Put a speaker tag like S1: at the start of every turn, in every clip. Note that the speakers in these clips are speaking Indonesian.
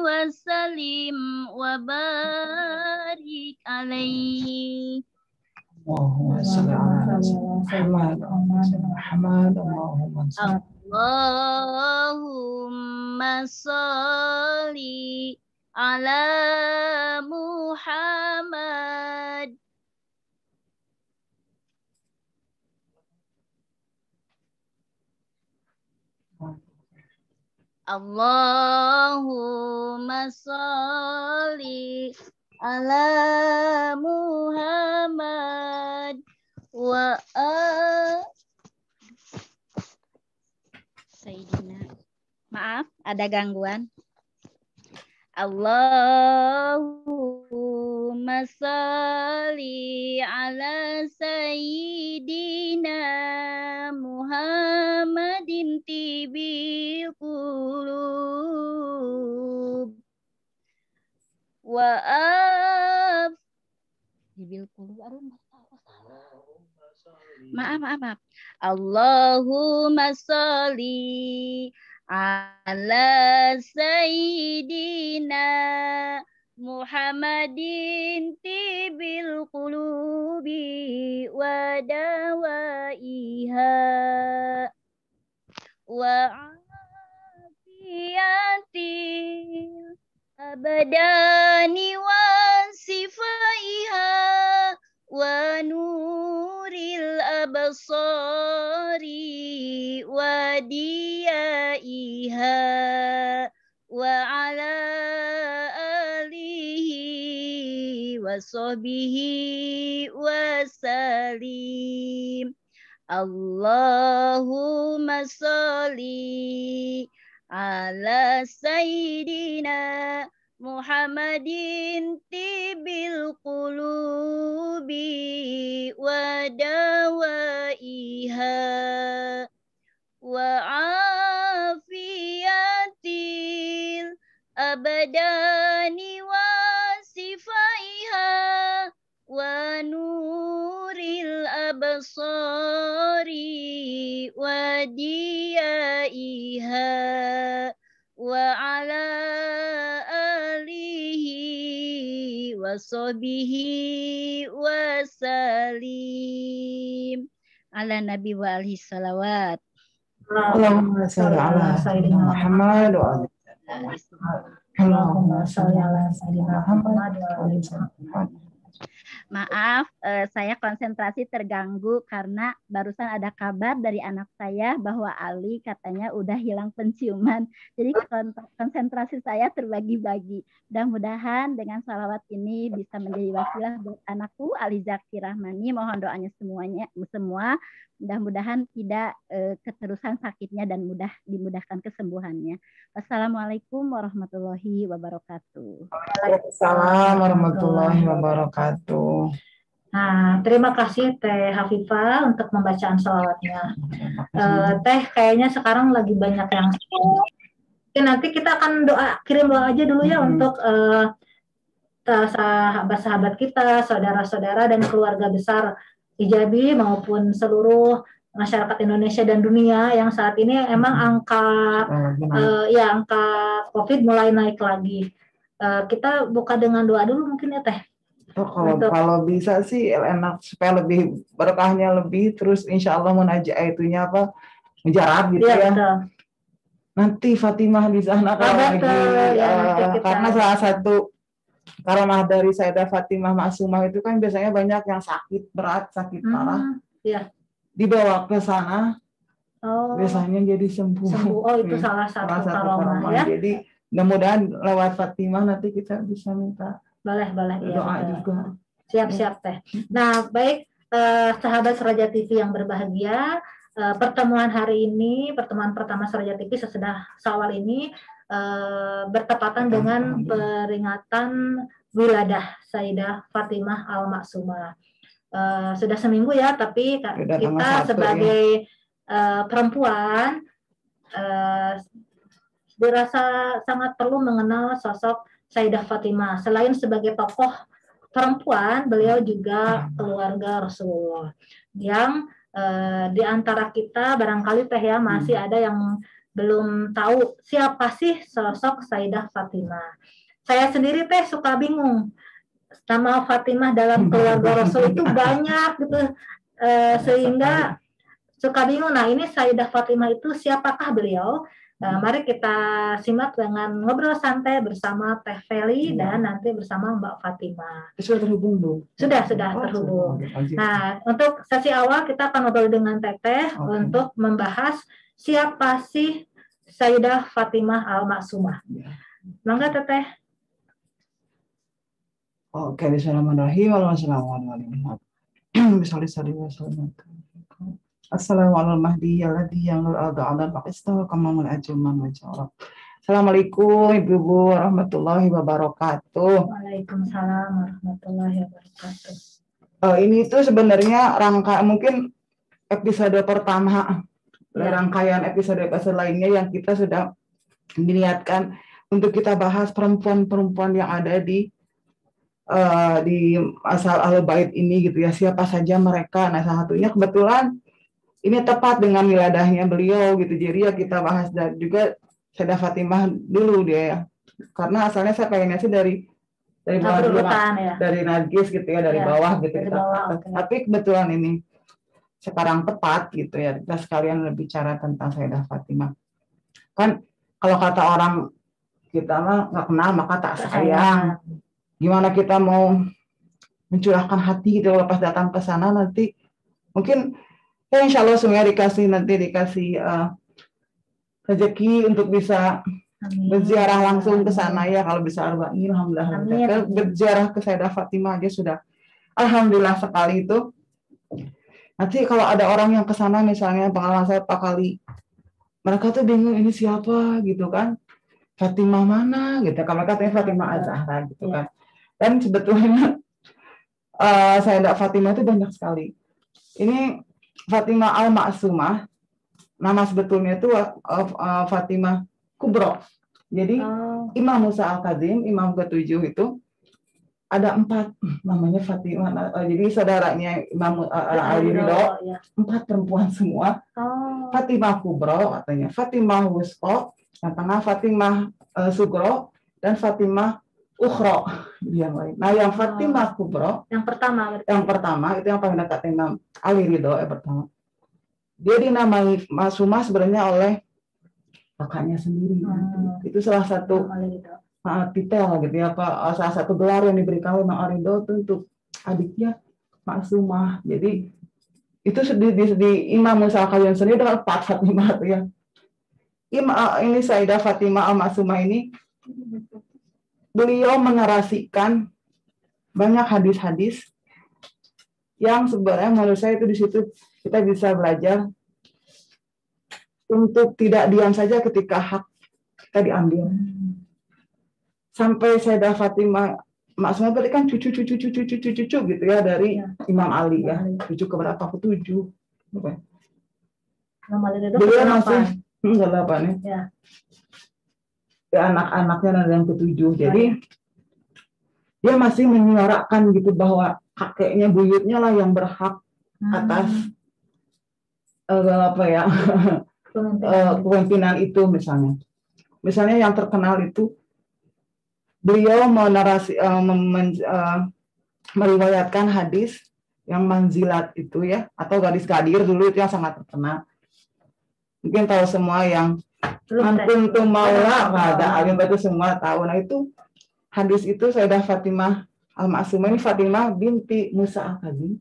S1: وسلم وبارك عليه.
S2: اللهم صل على محمد محمد
S1: اللهم صل على محمد. Allahumma sholli ala Muhammad wa Sayyidina. Maaf, ada gangguan. Allahumma sholli ala Sayyidina Muhammadin tibil qulub wa tibil qulub. Maaf. Allahumma sholli ala Sayyidina Muhammadin tibil qulubi wa dawaiha wa afiyatil abadani wa sifaiha wa nuril absari wa diyaiha wa ala alihi wa sahbihi wa salim. Allahumma sholli ala Sayyidina Muhammadin tibil qulubi wa dawaiha wa afiyatil abadani wa sifaiha wa nuril absari wa diyaiha wa ala alihi wa sahbihi wa salim. Ala nabi wa alihi salawat.
S2: Allahumma sholli ala Sayyidina Muhammad wa ala Allahumma sholli ala Sayyidina Muhammad wa ala.
S1: Maaf, saya konsentrasi terganggu karena barusan ada kabar dari anak saya bahwa Ali katanya udah hilang penciuman. Jadi konsentrasi saya terbagi-bagi. Mudah-mudahan dengan salawat ini bisa menjadi wasilah buat anakku Ali Zaki Rahmani. Mohon doanya semua. Mudah-mudahan tidak keterusan sakitnya dan dimudahkan kesembuhannya. Wassalamualaikum warahmatullahi wabarakatuh.
S2: Waalaikumsalam warahmatullahi wabarakatuh.
S3: Nah, terima kasih Teh Hafifah untuk pembacaan salawatnya. Teh, kayaknya sekarang lagi banyak yang Oke, nanti kita akan kirim doa aja dulu ya untuk sahabat-sahabat kita, saudara-saudara dan keluarga besar Hijabi maupun seluruh masyarakat Indonesia dan dunia yang saat ini emang angka COVID mulai naik lagi. Kita buka dengan doa dulu mungkin ya Teh.
S2: Kalau bisa sih enak supaya lebih berkahnya lebih, terus insya Allah itunya apa mujarab gitu ya. Betul. Nanti Fatimah di sana kalau lagi karena salah satu karamah dari Sayyidah Fatimah Ma'sumah itu kan biasanya banyak yang sakit berat, sakit parah.
S3: Iya.
S2: Dibawa ke sana. Biasanya jadi sembuh.
S3: Oh, itu salah satu karamah ya.
S2: Jadi mudah-mudahan lewat Fatimah nanti kita bisa minta
S3: boleh
S2: doa juga.
S3: Siap Teh. Nah, baik sahabat Seraja TV yang berbahagia, pertemuan hari ini, pertemuan pertama Seraja TV sesudah Syawal ini bertepatan dengan peringatan wiladah Sayyidah Fatimah Al-Ma'sumah. Sudah seminggu ya, tapi kita sebagai perempuan dirasa sangat perlu mengenal sosok Sayyidah Fatimah. Selain sebagai tokoh perempuan, beliau juga keluarga Rasulullah. Yang di antara kita barangkali Teh ya masih ada yang belum tahu siapa sih sosok Sayyidah Fatimah. Saya sendiri teh suka bingung. Nama Fatimah dalam keluarga Rasul itu banyak gitu, sehingga suka bingung. Nah, ini Sayyidah Fatimah itu siapakah beliau? Mari kita simak dengan ngobrol santai bersama Teh Feli dan nanti bersama Mbak Fatimah.
S2: Sudah terhubung belum?
S3: Sudah terhubung. Nah, untuk sesi awal kita akan ngobrol dengan Teteh untuk membahas siapa sih Sayyidah Fatimah Al-Maksumah. Mangga Teteh.
S2: Oke, bismillahirrahmanirrahim. Assalamualaikum Ibu warahmatullahi wabarakatuh.
S3: Waalaikumsalam warahmatullahi wabarakatuh.
S2: Ini tuh sebenarnya mungkin episode pertama rangkaian episode lainnya yang kita sudah diniatkan untuk kita bahas perempuan-perempuan yang ada di asal Ahlul Bait ini gitu ya, siapa saja mereka. Nah, salah satunya kebetulan ini tepat dengan wiladahnya beliau gitu, jadi ya kita bahas dan juga Sayyidah Fatimah dulu dia ya, karena asalnya saya pengennya sih dari bawah dulu, dari Nargis gitu ya, dari bawah gitu dari bawah, tapi kebetulan ini sekarang tepat gitu ya, kita sekalian berbicara tentang Sayyidah Fatimah. Kan kalau kata orang kita mah nggak kenal maka tak sayang. Gimana kita mau mencurahkan hati gitu lepas datang ke sana, nanti mungkin ya insya Allah semuanya dikasih rezeki untuk bisa berziarah langsung ke sana ya, kalau bisa arba'in alhamdulillah. Berziarah ke Sayyidah Fatimah aja sudah alhamdulillah sekali itu. Nanti kalau ada orang yang ke sana misalnya, pengalaman saya Pak kali, mereka tuh bingung ini siapa gitu kan, Fatimah mana gitu, kalau katanya Fatimah Az-Zahra gitu kan. Dan sebetulnya Sayyidah Fatimah itu banyak sekali. Ini Fatimah Al-Maksumah, nama sebetulnya itu Fatimah Kubro. Jadi Imam Musa Al-Kazim, imam ke-7 itu ada 4 namanya Fatimah. Jadi saudaranya Imam Ali Ridho, 4 perempuan semua. Fatimah Kubro katanya, Fatimah Wusqa, yang tengah Fatimah Sugro, dan Fatimah Ukhro yang lain. Nah, yang Fatimah Kubro yang pertama itu yang paling dekat Imam Ali Ridho pertama. Dia dinamai Maksumah sebenarnya oleh kakaknya sendiri. Itu salah satu titel gitu ya, salah satu gelar yang diberikan oleh Imam Ali Ridho untuk adiknya Maksumah. Jadi itu di Imam Musa Al-Kazim sendiri dengan 4 Fatimah ya. Ini Sayyidah Fatimah Al-Maksumah ini beliau menarasikan banyak hadis-hadis yang sebenarnya menurut saya itu di situ kita bisa belajar untuk tidak diam saja ketika hak kita diambil. Sampai Sayyidah Fatimah Maksumah berarti kan cucu gitu ya dari Imam Ali ya. Cucu keberapa? Ke-7. Beliau masih 8 ya. Anak-anaknya dan yang ke-7. Jadi dia masih menyuarakan gitu bahwa kakeknya, buyutnya lah yang berhak atas kepemimpinan itu misalnya. Misalnya yang terkenal itu beliau meriwayatkan hadis yang manzilat itu ya, atau gadis Gadir dulu itu yang sangat terkenal. Mungkin tahu semua yang Antum maula pada alim itu semua tahu. Nah, itu hadis itu Sayyidah Fatimah Al-Maksumah ini Fatimah binti Musa Al-Kazim.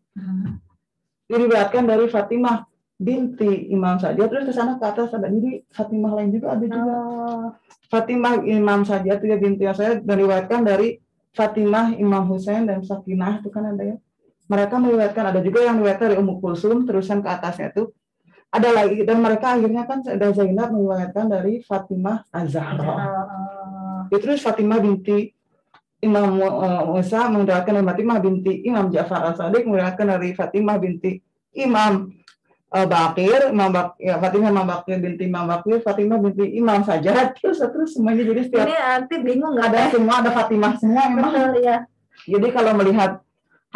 S2: Diriwayatkan dari Fatimah binti Imam saja, terus ke sana ke atas ada jadi Fatimah lain juga ada juga. Fatimah Imam saja itu ya binti saya, diriwayatkan dari Fatimah Imam Husain dan Sakinah itu kan ada ya. Mereka meriwayatkan, ada juga yang meriwayatkan dari Ummu Kulsum, terusan ke atasnya itu ada lagi, dan mereka akhirnya kan Sayyidah Zainab meriwayatkan dari Fatimah Az-Zahra. Terus Fatimah binti Imam Musa meriwayatkan dari Fatimah binti Imam Ja'far As-Shadiq, meriwayatkan dari Fatimah binti Imam Bakir, Fatimah Imam Bakir binti Imam Bakir, Fatimah binti Imam Sajjad, terus semuanya. Jadi setiap
S3: ini nanti bingung nggak
S2: ada semua, ada Fatimah semua memang.
S3: Betul, ya.
S2: Jadi kalau melihat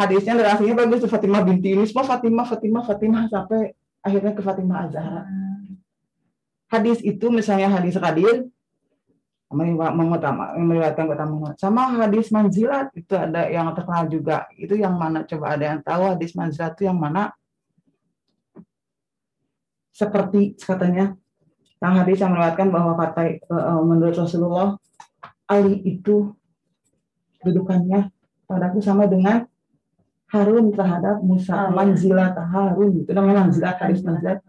S2: hadisnya narasinya bagus, Fatimah binti ini semua Fatimah sampai akhirnya ke Fatimah Az-Zahra. hadis itu misalnya hadis qadir meriwayatkan keutamaan, sama hadis manzilat itu ada yang terkenal juga. Itu yang mana? Coba ada yang tahu hadis manzilat itu yang mana? Seperti katanya yang hadis yang meriwayatkan bahwa menurut Rasulullah, Ali itu dudukannya padaku sama dengan Harun terhadap Musa. Manzilat Harun, itu namanya manzilat, hadis manzilat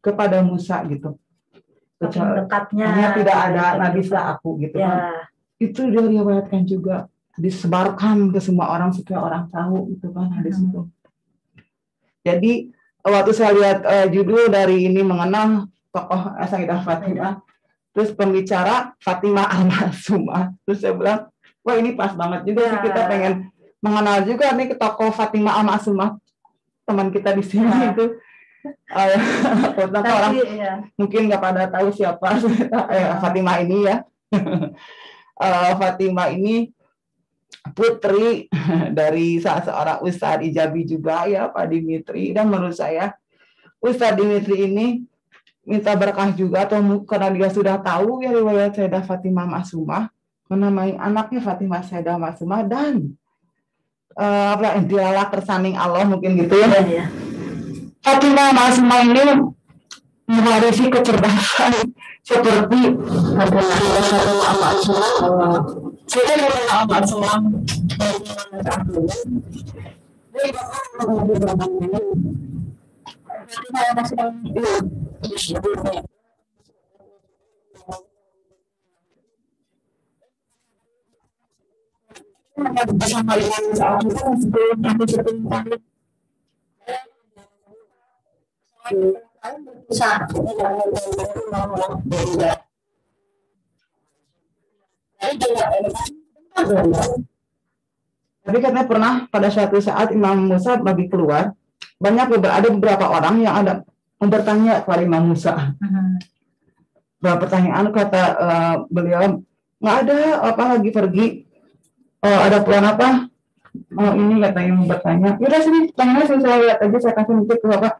S2: kepada Musa gitu.
S3: Dekatnya
S2: tidak ada nabi setelah aku gitu kan. Itu dia diriwayatkan juga, disebarkan ke semua orang supaya orang tahu itu kan hadis itu. Jadi waktu saya lihat judul dari ini mengenal tokoh Sayyidah Fatimah, terus pembicara Fatimah Al-Ma'sumah, terus saya bilang, wah ini pas banget juga sih, kita pengen mengenal juga nih ke tokoh Fatimah Al-Ma'sumah, teman kita di sini itu. Orang mungkin nggak pada tahu siapa Fatimah ini ya. Fatimah ini putri dari seorang Ustadz Ijabi juga ya, Pak Dimitri. Dan menurut saya Ustadz Dimitri ini minta berkah juga, atau karena dia sudah tahu ya riwayat Sayyidah Fatimah Ma'sumah, menamai anaknya Fatimah Sayyidah Ma'sumah, dan dialah tersaning Allah mungkin gitu ya. Fatimah Ma'sumah ini mewarisi kecerdasan seperti Fatimah Ma'sumah. Fatimah Ma'sumah Tapi katanya pernah pada suatu saat Imam Musa lagi keluar, ada beberapa orang yang ada bertanya kepada Imam Musa. Beberapa pertanyaan, kata beliau, nggak ada apa lagi pergi, ada plan apa? Ini katanya yang bertanya, yaudah sini tanya saya lihat aja, saya kasih nanti ke bapak.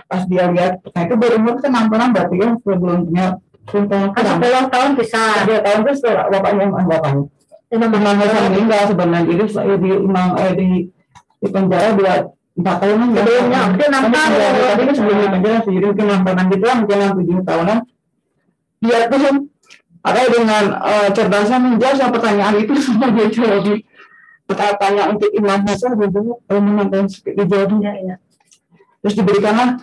S2: Pas dia lihat, nah itu berumur 6 tahun berarti ya, sebelumnya 10 tahun bisa 2 tahun terus bapaknya. Imam Musa meninggal sebenarnya, jadi saya di penjara 4 tahun sebelumnya, mungkin 6 tahun tadi kan sebelum di penjara, jadi mungkin 6 tahunan gitu lah, mungkin 7 tahunan. Dia tuh ada dengan cerdasan menjawab pertanyaan itu semua dia jawab. Pertanyaan untuk Imam Musa menonton dijawabnya ya. Terus diberikanlah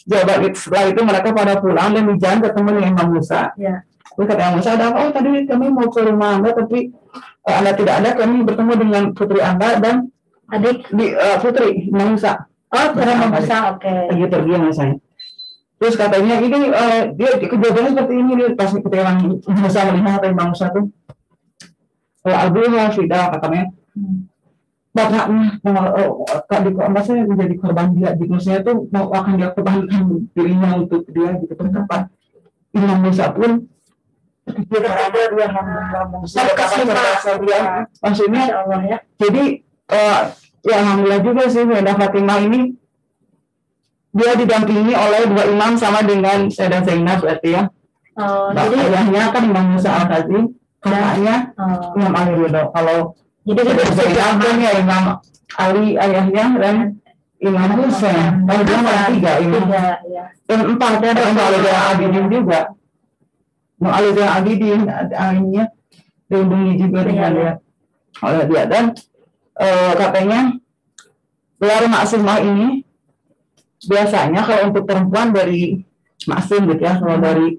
S2: jawaban. Setelah itu mereka pada pulang dan di jalan ketemu dengan Imam Musa. Ya. Terus kata Imam Musa, ada tadi kami mau ke rumah Anda tapi Anda tidak ada, kami bertemu dengan putri Anda dan adik di putri Imam Musa. Imam Musa, oke. Lagi pergi sama saya. Terus katanya ini dia kejadiannya seperti ini, dia pas ketika Imam Musa melihat Imam Musa tuh Abu Hafidah katanya. Bapaknya di saya menjadi korban dia, maksudnya itu mau akan dia korbankan dirinya untuk dia gitu. Tempat Imam Musa pun dia ada dia maksudnya Allah ya. Jadi ya alhamdulillah juga sih Sayyidah Fatimah ini dia didampingi oleh 2 imam sama dengan Sayyidah Zainab berarti ya. Jadi ayahnya kan Imam Musa Al-Kazim, kakaknya Imam Ali Ridho. Kalau jadi Zainab ya Imam Ali ayahnya dan Imam Husain. Kalau dia malah 3 imam. Dan 4 ada Imam Ali Abidin juga. Imam Ali Abidin ayahnya dilindungi juga dengan dia oleh dia. Dan katanya gelar Ma'sumah ini biasanya kalau untuk perempuan dari Ma'sum gitu ya, kalau dari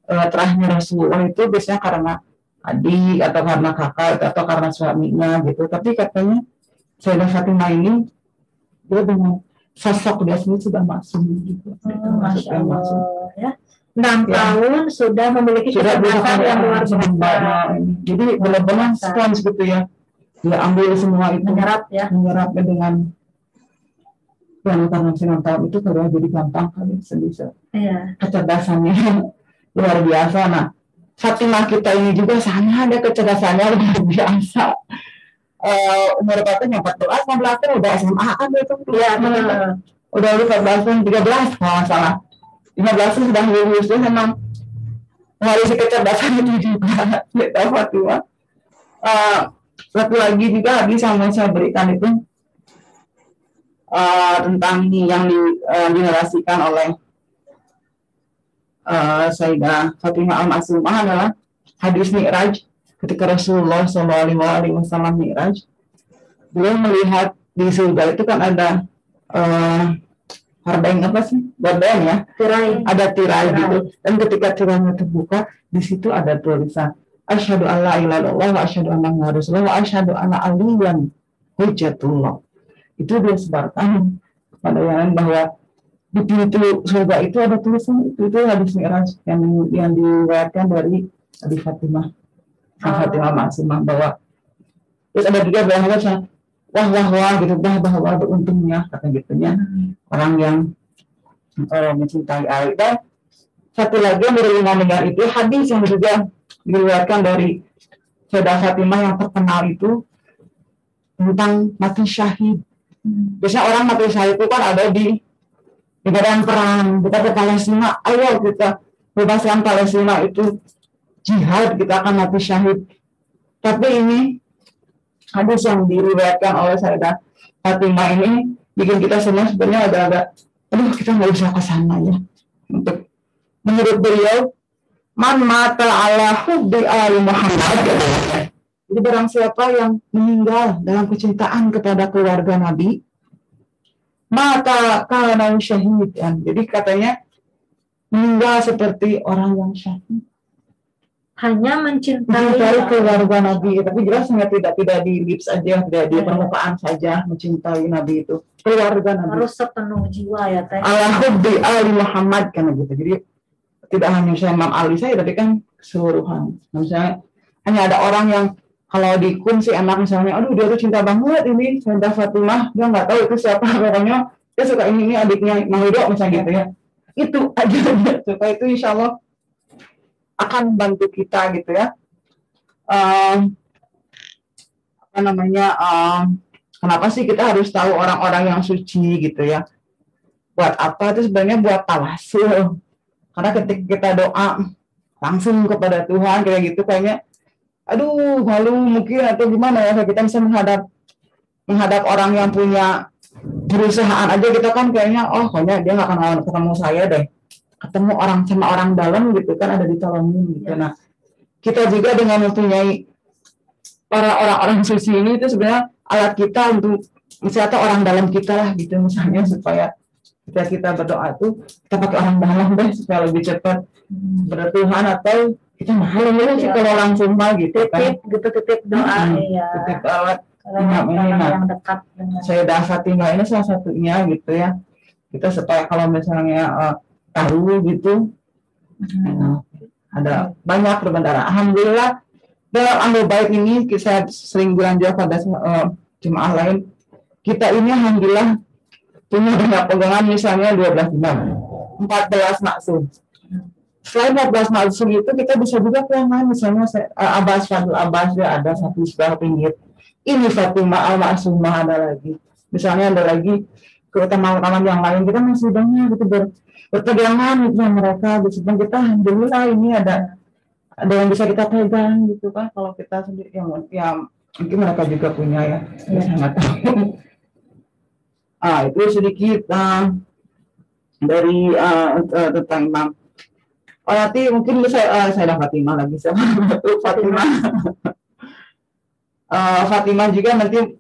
S2: terakhir Rasulullah itu biasanya karena adik atau karena kakak atau karena suaminya gitu. Tapi katanya Sayyidah Fatimah ini dia dengan sosok dia sendiri sudah Ma'sum gitu.
S3: Masya Allah ya. 6 tahun sudah memiliki kecerdasan yang luar biasa.
S2: Jadi benar-benar spons gitu ya. Dia ambil semua itu, menyerap dengan karena 9 tahun itu kalau jadi gampang kali bisa. Iya. Kecerdasannya luar biasa. Nah, Fatimah kita ini juga sama ada kecerdasannya luar biasa. Umur katanya 14, 15 udah SMA kan itu. Iya, udah 14 tahun 13 kalau nggak salah. 15 sudah lulus dan memang mewarisi kecerdasan itu juga. Tidak Fatimah. Satu lagi juga hadis yang mau saya berikan itu tentang yang dinarasikan oleh Sayyidah Fatimah Al-Ma'sumah adalah hadis Mi'raj. Ketika Rasulullah SAW Mi'raj, beliau melihat di surga itu kan ada harbain apa sih? Borden ya? Tirai. Ada tirai gitu. Dan ketika tirainya terbuka, di situ ada tulisan Asyhadu an la ilaha illallah wa asyhadu anna Muhammadar Rasulullah wa asyhadu anna aliyan hujjatullah. Itu dia sebarkan pada yang bahwa di pintu surga itu ada tulisan itu hadis Mi'raj yang diriwayatkan dari Abi Fatimah Fatimah Ma'sumah bahwa terus ada juga bahwa wah gitu bahwa beruntungnya kata gitunya orang yang mencintai Ali. Dan satu lagi yang berhubungan dengan itu hadis yang juga diriwayatkan dari Sayyidah Fatimah yang terkenal itu tentang mati syahid. Biasanya orang mati syahid itu kan ada di medan perang, kita ke Palestina, ayo kita bebaskan Palestina, itu jihad, kita akan mati syahid. Tapi ini hadis yang diriwayatkan oleh Sayyidah Fatimah ini bikin kita semua sebenarnya agak-agak kita nggak usah ke sana ya. Untuk menurut beliau, man mata ala hubbi ali Muhammad. Jadi barang siapa yang meninggal dalam kecintaan kepada keluarga Nabi, maka kana syahid. Jadi katanya meninggal seperti orang yang syahid.
S3: Hanya mencintai
S2: keluarga Nabi, tapi jelas tidak di lips aja, tidak di permukaan saja mencintai Nabi itu. Keluarga Nabi
S3: harus sepenuh jiwa ya teh.
S2: Ala hubbi ali Muhammad kan gitu. Jadi tidak hanya saya Imam Ali saya, tapi kan keseluruhan. Misalnya hanya ada orang yang kalau di kun si enak misalnya, aduh dia tuh cinta banget ini Sayyidah Fatimah, dia nggak tahu itu siapa, pokoknya dia suka ini adiknya Mang Ridho misalnya gitu ya. Itu aja suka itu insya Allah akan membantu kita gitu ya. Kenapa sih kita harus tahu orang-orang yang suci gitu ya? Buat apa? Itu sebenarnya buat tawasul. Karena ketika kita doa langsung kepada Tuhan kayak gitu kayaknya aduh malu mungkin atau gimana ya, kita bisa menghadap orang yang punya perusahaan aja kita kan kayaknya kayaknya dia nggak akan ketemu saya deh, ketemu orang sama orang dalam gitu kan, ada ditolongin gitu. Nah kita juga dengan mempunyai orang-orang suci ini itu sebenarnya alat kita untuk misalnya orang dalam kita lah gitu, misalnya supaya ketika kita berdoa itu kita pakai orang dalam deh supaya lebih cepat bertuhan, atau kita malu sih kalau langsung mah gitu kan,
S3: titip doa
S2: titip alat
S3: yang dekat dengan
S2: Sayyidah Fatimah ini salah satunya gitu ya, kita supaya kalau misalnya tahu gitu ada banyak berbendara. Alhamdulillah dalam amal baik ini saya sering bilang juga pada jemaah lain, kita ini alhamdulillah punya banyak pegangan, misalnya 12 imam, 14 maksum. Selain 14 maksum itu kita bisa juga ke yang lain, misalnya Abbas Fadul Abbas dia ada satu sebelah pinggir. Ini Fatimah Al-Ma'sumah ada lagi. Misalnya ada lagi keutamaan yang lain, kita masih banyak gitu berpegangan gitu sama mereka. Meskipun kita alhamdulillah ini ada yang bisa kita pegang gitu kan. Kalau kita sendiri yang mungkin mereka juga punya ya, saya nggak tahu. Itu sedikit dari tentang Imam. Nanti mungkin saya Fatimah lagi sama Fatimah. Fatimah juga nanti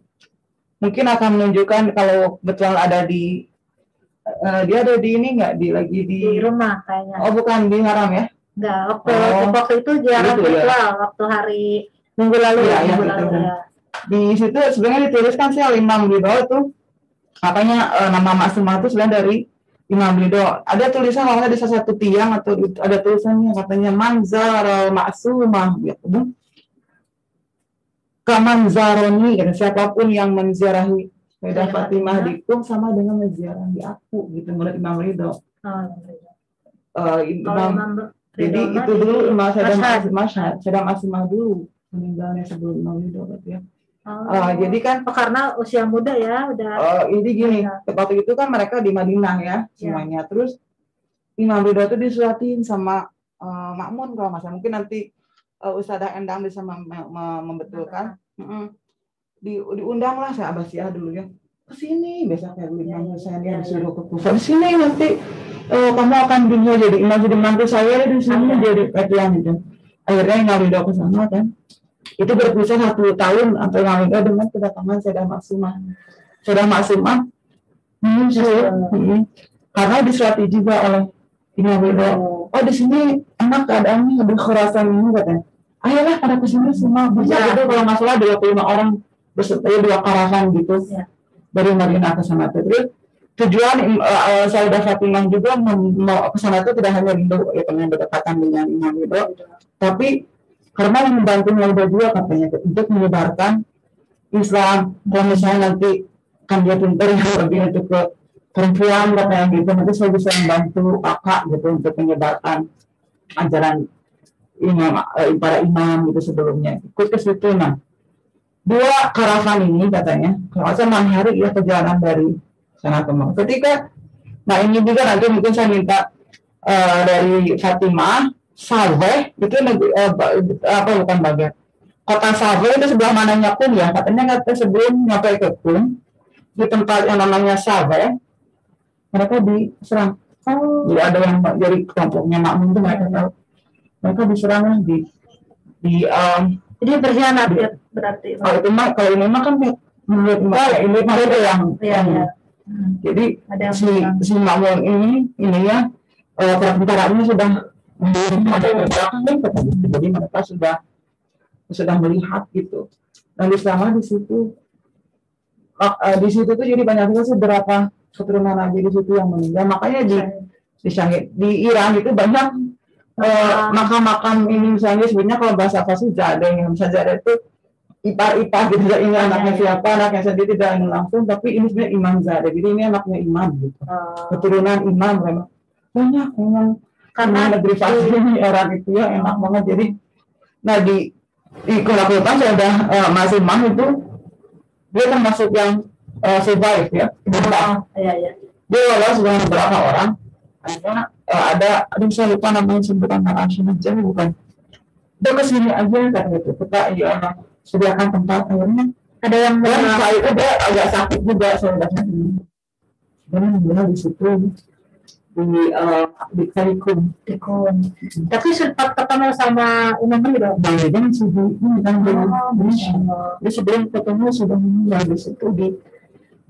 S2: mungkin akan menunjukkan kalau betul ada di dia ada di ini nggak lagi di
S3: rumah kayaknya.
S2: Oh bukan di haram ya?
S3: Enggak, waktu itu jarang
S2: gitu,
S3: virtual ya? Waktu hari minggu lalu
S2: ya.
S3: Ya.
S2: Di situ sebenarnya dituliskan sih Imam Ridho itu makanya nama Ma'sumah itu sebenarnya dari Imam Ridho. Ada tulisan kalau ada salah satu tiang atau ada tulisannya katanya manzar Ma'sumah gitu. Kamanzaroni, gitu. Siapapun yang menziarahi Sayyidah Fatimah dikum sama dengan menziarahi aku gitu menurut Imam Ridho. Jadi itu dulu Imam Sayyidah Ma'sumah dulu meninggalnya sebelum Imam Ridho gitu ya. Jadi kan
S3: karena usia muda ya udah.
S2: Ini gini, waktu itu kan mereka di Madinah ya semuanya. Terus Imam Ridho itu disuatin sama Makmun kalau nggak salah. Mungkin nanti Ustadzah Endang bisa membetulkan. Diundang lah saya Abbasiyah dulu ya. Ke sini biasa kayak Imam Husain dia disuruh ke Kufah. Di sini nanti kamu akan dunia jadi imam, jadi mantu saya di sini jadi pekian gitu. Akhirnya Imam Ridho ke sana kan. Itu berpisah 1 tahun atau Imam Ridho dengan kedatangan Sayyidah Maksumah. Sayyidah Maksumah karena disuati juga oleh Imam Ridho. Oh di sini enak keadaannya di Khurasan ini katanya. Ayolah pada kesini semua. Bisa gitu kalau nggak salah 25 orang berserta 2 karavan gitu dari Madinah ke sana. Terus tujuan Sayyidah Fatimah juga mau ke sana itu tidak hanya dengan berdekatan dengan Imam Ridho, tapi karena membantu Ridho juga katanya untuk menyebarkan Islam. Kalau misalnya nanti kan dia pintar lebih untuk ke perempuan katanya gitu, nanti saya bisa membantu kakak gitu untuk menyebarkan ajaran para imam gitu sebelumnya. Ikut ke situ. Nah 2 karavan ini katanya kalau saya 6 hari ya perjalanan dari sana ke Mekah. Ketika nah ini juga nanti mungkin saya minta dari Fatimah Saleh itu bukan bagian kota Saleh itu sebelah mananya Qum ya, katanya sebelum nyampe ke Qum di tempat yang namanya Saleh mereka diserang. Jadi ada yang dari kelompoknya Makmun itu mereka diserang
S3: jadi berkhianat ya berarti.
S2: Kalau itu mah kalau ini mah kan menurut ini mah itu yang jadi si Makmun ini ya tentaranya sudah jadi mereka sudah melihat gitu. Dan selama di situ tuh jadi banyak juga sih berapa keturunan Nabi di situ yang meninggal. Makanya di Iran itu banyak makam-makam ini misalnya sebenarnya kalau bahasa Farsi Zadeh yang bisa Zadeh itu ipar-ipar gitu, ini anaknya siapa, anaknya sendiri tidak langsung, tapi ini sebenarnya Imam Zadeh, jadi ini anaknya imam gitu, keturunan imam memang banyak karena negeri Farsi ini orang itu ya enak banget. Jadi nah di Kulakutan saya udah masih Imam itu dia termasuk yang survive ya, dia lolos dengan beberapa orang. Ada saya lupa namanya sebutan Arashin aja bukan. Udah kesini aja kan gitu. Kita sediakan tempat akhirnya. Ada yang saya itu dia agak sakit juga saudaranya. Dan meninggal di situ di Kalikum.
S3: Tapi sempat ketemu sama Imam Ridho.
S2: Dan dia sebelum ketemu sudah meninggal di situ di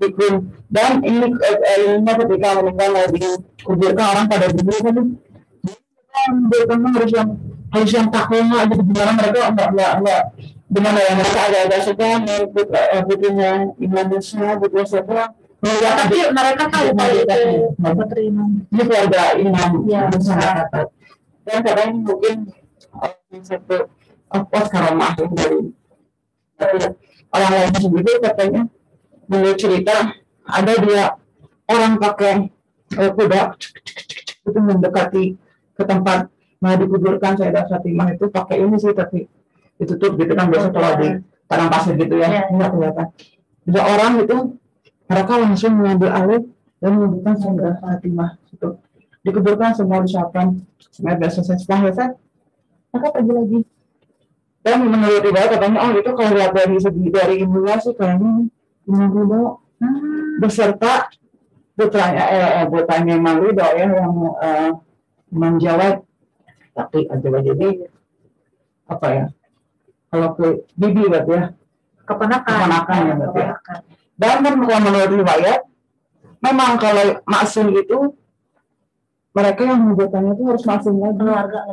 S2: Qum. Dan ini ketika meninggal dikuburkan orang pada dulu kan harus yang takwa gitu, dimana mereka enggak gimana ya, mereka agak suka putrinya Imam Musa putra siapa
S3: tapi mereka tahu kalau itu putri Imam
S2: ini keluarga Imam Musa. Dan kadang mungkin satu karomah dari orang lain sendiri katanya menurut cerita ada 2 orang pakai kuda itu mendekati ke tempat mau dikuburkan Sayyidah Fatimah itu pakai ini sih tapi ditutup gitu kan biasa kalau di padang pasir gitu ya nggak kelihatan. 2 orang itu mereka langsung mengambil alih dan menguburkan Sayyidah Fatimah itu dikuburkan semua ucapan sebenarnya selesai. Setelah selesai mereka pergi lagi. Dan menurut riwayat katanya itu kalau lihat dari ibunya sih kayaknya Imam Ridho beserta putranya Imam Ridho ya yang menjawab tapi jadi apa ya kalau ke bibi berarti ya keponakan ya berarti ya. Dan kan menurut riwayat memang kalau maksum itu mereka yang membuatnya itu harus maksum lagi,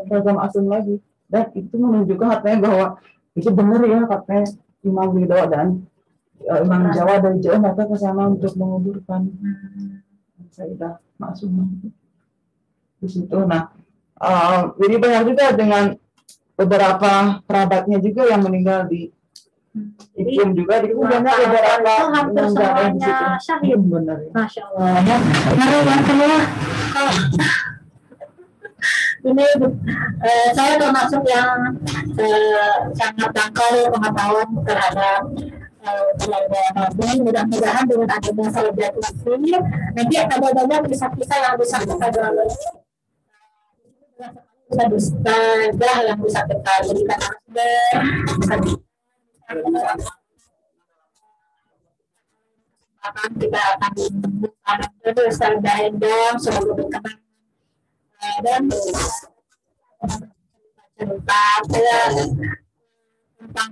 S2: keluarga maksum lagi, dan itu menunjukkan katanya bahwa itu benar ya katanya Imam Ridho dan Imam Jawa dari jauh mereka ke sana untuk menguburkan Sayyidah Maksumah di situ. Nah, jadi banyak juga dengan beberapa kerabatnya juga yang meninggal di Qum juga di Qum banyak beberapa
S3: hampir semuanya syahid.
S2: Benar ya.
S3: Masya Allah. Mari yang kedua ini saya termasuk yang sangat dangkal pengetahuan terhadap keluarga Nabi. Mudah-mudahan dengan adanya Salafiyatul Muslim nanti akan ada banyak kisah-kisah yang bisa kita jalani ustazah yang bisa kita jadikan narasumber. Kita akan membuka Ustazah Endang sebagai berkenan dan cerita saya tentang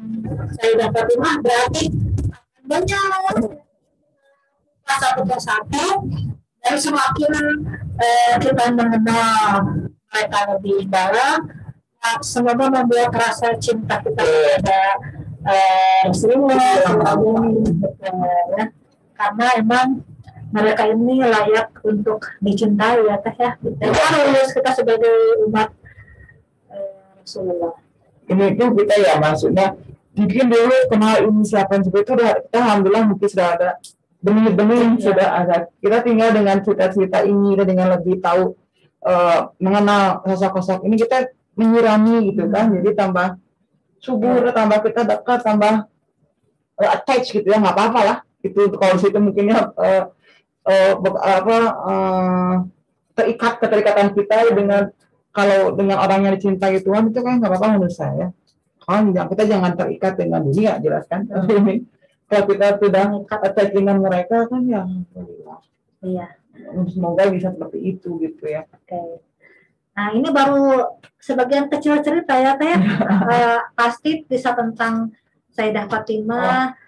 S3: Sayyidah Fatimah berarti banyak satu persatu dan semakin kita mengenal mereka lebih dalam, semoga membuat rasa cinta kita kepada Rasulullah ya. Karena emang mereka ini layak untuk dicintai ya teh ya. Kita harus kita sebagai umat Rasulullah.
S2: Ini tuh kita ya maksudnya mungkin dulu kenal ini siapa seperti itu udah kita alhamdulillah mungkin sudah ada benih-benih sudah ada. Kita tinggal dengan cerita-cerita ini kita dengan lebih tahu mengenal sosok-sosok ini kita menyirami gitu kan. Jadi tambah subur, tambah kita dekat, tambah attach gitu ya, nggak apa-apa lah. Itu kalau situ mungkinnya terikat keterikatan kita dengan kalau dengan orang yang dicintai Tuhan itu kan nggak apa-apa menurut saya. Kalau kita jangan terikat dengan dunia jelaskan. Kalau kita sudah attach dengan mereka kan ya alhamdulillah.
S3: Iya.
S2: Semoga bisa seperti itu gitu ya.
S3: Oke. Nah ini baru sebagian kecil cerita ya teh. Pasti bisa tentang Sayyidah Fatimah.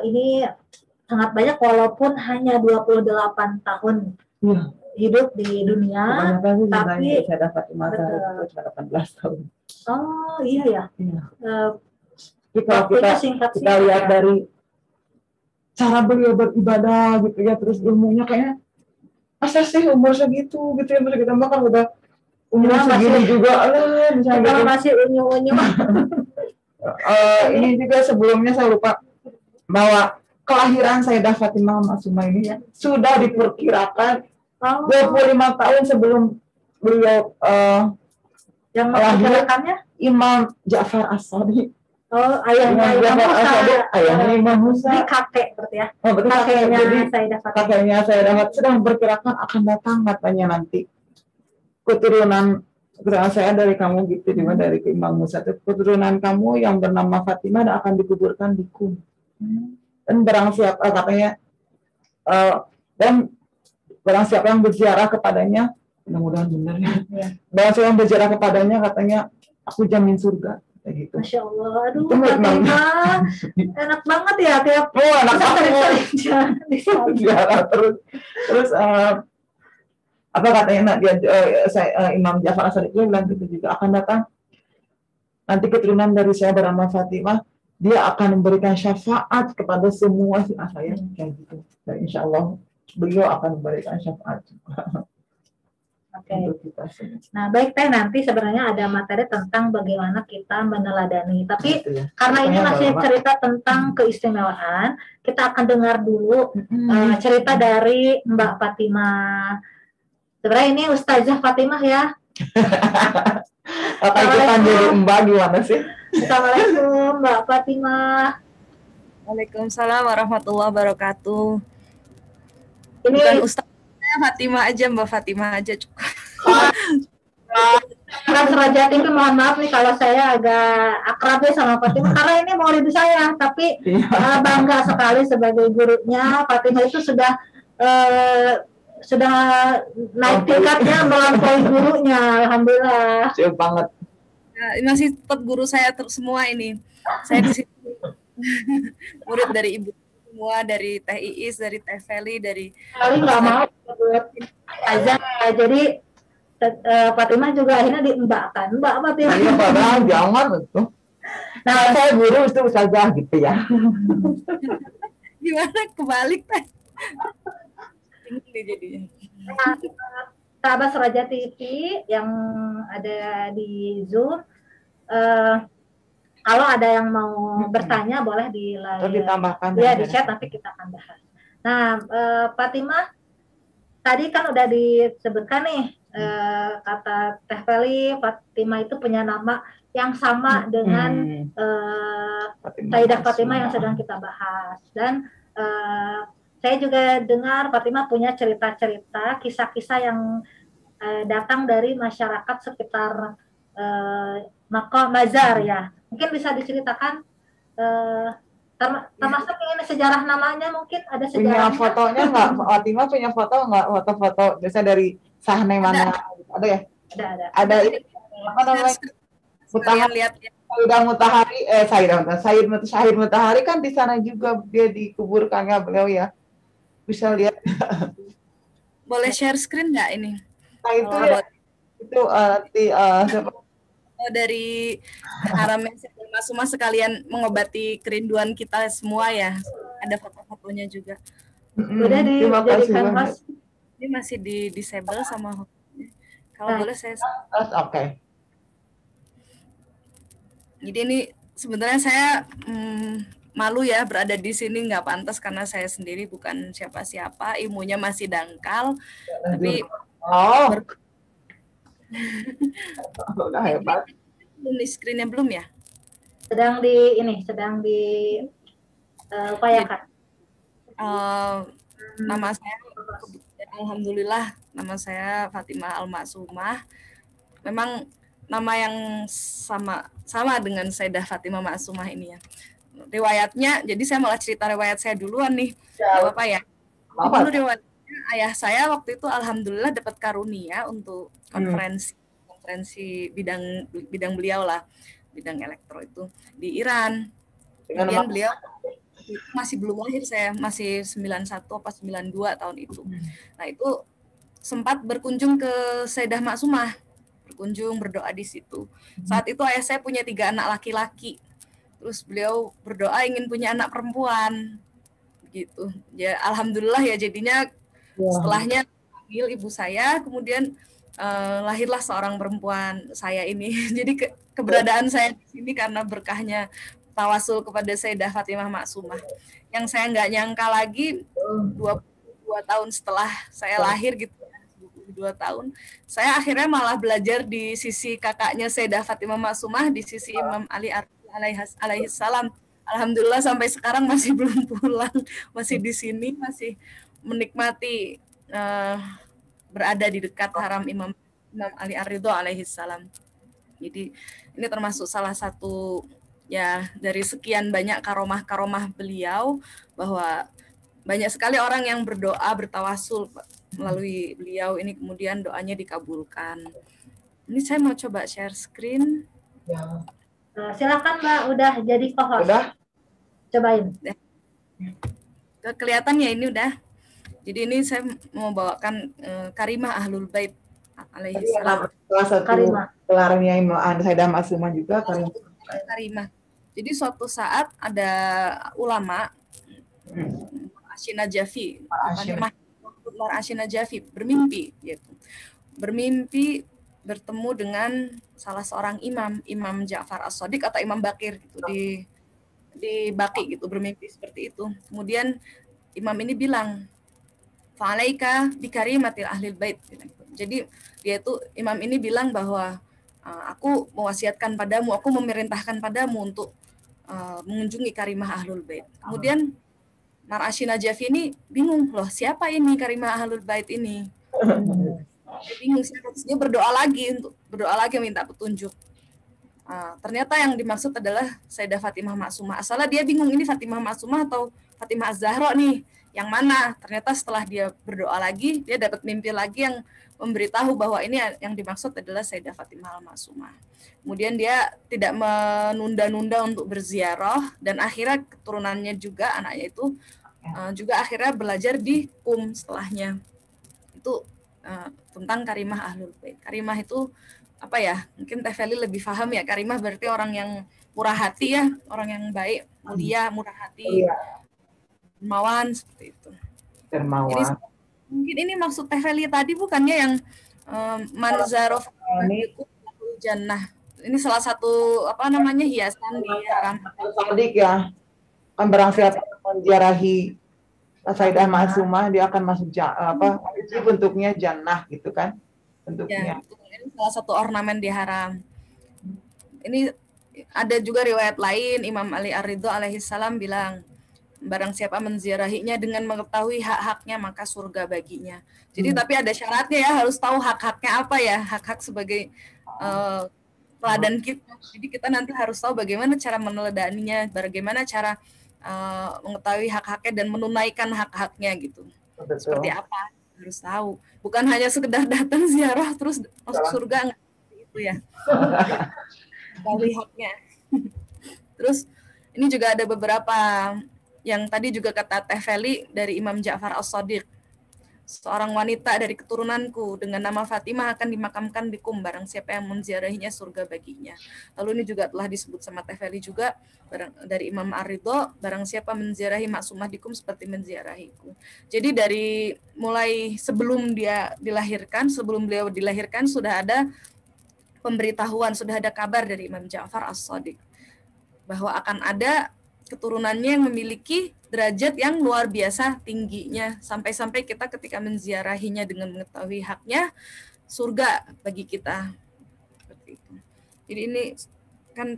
S3: Ini sangat banyak walaupun hanya 28 tahun hidup di dunia, tapi
S2: Sayyidah Fatimah itu 18 tahun.
S3: Oh iya ya.
S2: Jadi kalau kita lihat dari cara beliau beribadah gitu ya, terus ilmunya kayaknya masa sih umur segitu gitu ya, terus kita makan udah umur segini juga, misalnya
S3: gitu. Masih unyu-unyu.
S2: Ini juga sebelumnya saya lupa bahwa kelahiran Sayyidah Fatimah Ma'sumah ini sudah diperkirakan 25 tahun sebelum beliau
S3: yang melahirkannya
S2: Imam Ja'far As-Sadiq.
S3: Oh, ayahnya
S2: Imam Musa.
S3: Ini kakek berarti ya.
S2: Oh, betul,
S3: kakeknya
S2: Sayyidah Fatimah. Kakeknya Sayyidah Fatimah sedang memperkirakan akan datang katanya nanti keturunan saya dari kamu gitu, dimana dari Imam Musa itu keturunan kamu yang bernama Fatimah dan akan dikuburkan di Qum. Dan barang siapa katanya dan barang siapa yang berziarah kepadanya, mudah-mudahan benar ya. Barang siapa yang berziarah kepadanya katanya aku jamin surga. Kayak gitu.
S3: Masya Allah, aduh Fatimah enak banget ya tiap
S2: enak banget terus apa katanya Imam Ja'far As-Sadiq bilang gitu juga akan datang nanti keturunan dari saya bernama Fatimah, dia akan memberikan syafaat kepada semua si saya kayak gitu, dan insya Allah beliau akan memberikan syafaat juga.
S3: Oke. Nah, baik teh, nanti sebenarnya ada materi tentang bagaimana kita meneladani. Tapi karena ini masih cerita tentang keistimewaan, kita akan dengar dulu cerita dari Mbak Fatimah. Sebenarnya ini Ustazah Fatimah ya.
S2: Apa ikutan jadi Mbak gimana sih?
S3: Assalamualaikum Mbak Fatimah.
S4: Waalaikumsalam warahmatullahi wabarakatuh.
S3: Ini
S4: bukan Ustazah Fatimah aja, Mbak Fatimah aja cukup.
S3: Raja TV, mohon maaf nih kalau saya agak akrab ya sama Fatimah karena ini murid saya, tapi bangga sekali sebagai gurunya. Fatimah itu sudah naik tingkatnya melampaui gurunya, alhamdulillah.
S2: Siap banget.
S4: Ya, masih tetap guru saya semua ini. Saya di sini murid dari Ibu semua, dari Teh Iis, dari Teh Feli, dari
S3: nggak mau buat aja. Jadi Fatimah juga akhirnya diembakkan, Mbak Fatimah.
S2: Iya, padahal jangan itu. Nah, saya guru itu Ustazah gitu ya.
S4: Gimana kebalik Teh? Ini jadinya.
S3: Nah, sahabat Raja TV yang ada di Zoom, kalau ada yang mau bertanya boleh di
S2: ditambahkan
S3: ya di chat, nanti kita akan bahas. Nah, Fatimah tadi kan udah disebutkan nih kata Teh Feli, Fatimah itu punya nama yang sama dengan Sayyidah Fatimah yang sedang kita bahas. Dan saya juga dengar Fatimah punya cerita-cerita, kisah-kisah yang datang dari masyarakat sekitar Makkah Mazar ya. Mungkin bisa diceritakan termasuk ini sejarah namanya, mungkin ada sejarahnya.
S2: Punya fotonya nggak? Fatimah punya foto nggak? Foto-foto biasa dari sahne mana? Ada ya? Ada ini apa namanya? Mutahari, lihat ya. Syahid Mutahari kan di sana juga dia dikuburkannya beliau ya. Bisa lihat.
S4: Boleh share screen nggak ini?
S2: Nah itu ya, itu
S4: dari haramnya Sayyidah Ma'sumah sekalian mengobati kerinduan kita semua ya. Ada foto-fotonya juga.
S3: Udah dijadikan host.
S4: Ini masih di disable sama kalau boleh saya.
S2: Oke.
S4: Jadi ini sebenarnya saya malu ya berada di sini, nggak pantas karena saya sendiri bukan siapa-siapa, ilmunya masih dangkal, tapi
S2: udah hebat.
S4: Belum di screen-nya belum ya?
S3: Sedang diupayakan.
S4: Nama saya, alhamdulillah, nama saya Fatimah Al-Ma'sumah. Memang nama yang sama dengan Sayyidah Fatimah Ma'sumah ini ya. Riwayatnya, jadi saya malah cerita riwayat saya duluan nih. Gak apa-apa ya? Dulu riwayatnya ayah saya waktu itu alhamdulillah dapat karunia untuk konferensi bidang beliau lah, bidang elektro itu di Iran. Kemudian beliau masih belum lahir, saya masih 91 apa 92 tahun itu. Nah itu sempat berkunjung ke Sayyidah Ma'sumah, berdoa di situ. Saat itu ayah saya punya 3 anak laki-laki. Terus beliau berdoa ingin punya anak perempuan, gitu. Ya alhamdulillah ya jadinya setelahnya panggil ibu saya, kemudian lahirlah seorang perempuan saya ini. Jadi keberadaan saya di sini karena berkahnya tawasul kepada Sayyidah Fatimah Ma'sumah. Yang saya nggak nyangka lagi 22 tahun setelah saya lahir gitu. 22 tahun, saya akhirnya malah belajar di sisi kakaknya Sayyidah Fatimah Ma'sumah, di sisi Imam Ali alaihi salam. Alhamdulillah sampai sekarang masih belum pulang, masih di sini, masih menikmati berada di dekat haram Imam Ali Ar-Ridho alaihi salam. Jadi ini termasuk salah satu ya dari sekian banyak karomah beliau, bahwa banyak sekali orang yang berdoa bertawasul melalui beliau ini, kemudian doanya dikabulkan. Ini saya mau coba share screen.
S2: Ya.
S3: Silakan Mbak, udah jadi co-host.
S2: Udah?
S3: Cobain.
S4: Kelihatan ya ini udah. Jadi ini saya mau bawakan Karimah Ahlul Bait alaihi salam.
S2: Salah satu gelarnya Sayyidah Ma'sumah juga
S4: Karimah. Jadi suatu saat ada ulama Asyina Jafi, Asyina Jafi bermimpi gitu. Bermimpi bertemu dengan salah seorang Imam Ja'far As-Shadiq atau Imam Bakir gitu di Baqi gitu, bermimpi seperti itu. Kemudian imam ini bilang, "Fa'alaika bikarimatil ahlil bait." Jadi dia itu imam ini bilang bahwa aku mewasiatkan padamu, aku memerintahkan padamu untuk mengunjungi karimah ahlul bait. Kemudian Asyina Jafi ini bingung, loh siapa ini karimah ahlul bait ini? Dia bingung, dia berdoa lagi minta petunjuk. Ternyata yang dimaksud adalah Sayyidah Fatimah Ma'sumah. Asalnya dia bingung ini Fatimah Ma'sumah atau Fatimah Az-Zahra nih, yang mana? Ternyata setelah dia berdoa lagi, dia dapat mimpi lagi yang memberitahu bahwa ini yang dimaksud adalah Sayyidah Fatimah Al-Ma'sumah. Kemudian dia tidak menunda-nunda untuk berziarah, dan akhirnya keturunannya juga, anaknya itu juga akhirnya belajar di setelahnya. Itu tentang Karimah Ahlul Bait. Karimah itu apa ya? Mungkin Teh Feli lebih paham ya. Karimah berarti orang yang murah hati ya, orang yang baik, mulia, murah hati, dermawan seperti itu.
S2: Dermawan.
S4: Mungkin ini maksud Teh Feli tadi bukannya yang manzarof jannah. Ini salah satu apa namanya hiasan di haram.
S2: Sadik ya, kan barang siapa menziarahi Sayyidah Ma'sumah dia akan masuk bentuknya jannah gitu kan bentuknya.
S4: Ya, ini salah satu ornamen di haram. Ini ada juga riwayat lain, Imam Ali Ar-Ridho alaihi salam bilang barang siapa menziarahinya dengan mengetahui hak-haknya maka surga baginya. Jadi tapi ada syaratnya ya, harus tahu hak-haknya apa ya, hak-hak sebagai teladan kita. Jadi kita nanti harus tahu bagaimana cara meneladaninya, bagaimana cara mengetahui hak-haknya dan menunaikan hak-haknya gitu.
S2: Betul.
S4: Seperti apa harus tahu. Bukan hanya sekedar datang ziarah terus masuk surga, enggak itu ya. Tahu haknya. Terus ini juga ada beberapa yang tadi juga kata Teh Feli dari Imam Ja'far As-Shadiq. Seorang wanita dari keturunanku dengan nama Fatimah akan dimakamkan di barang siapa yang menziarahinya surga baginya. Lalu ini juga telah disebut sama Teh Feli juga dari Imam Ar-Ridho, barang siapa menziarahi Maksumah di seperti menziarahiku. Jadi dari mulai sebelum dia dilahirkan, sebelum beliau dilahirkan sudah ada pemberitahuan, sudah ada kabar dari Imam Ja'far As-Shadiq bahwa akan ada keturunannya yang memiliki derajat yang luar biasa tingginya, sampai-sampai kita ketika menziarahinya dengan mengetahui haknya, surga bagi kita. Seperti itu. Jadi ini kan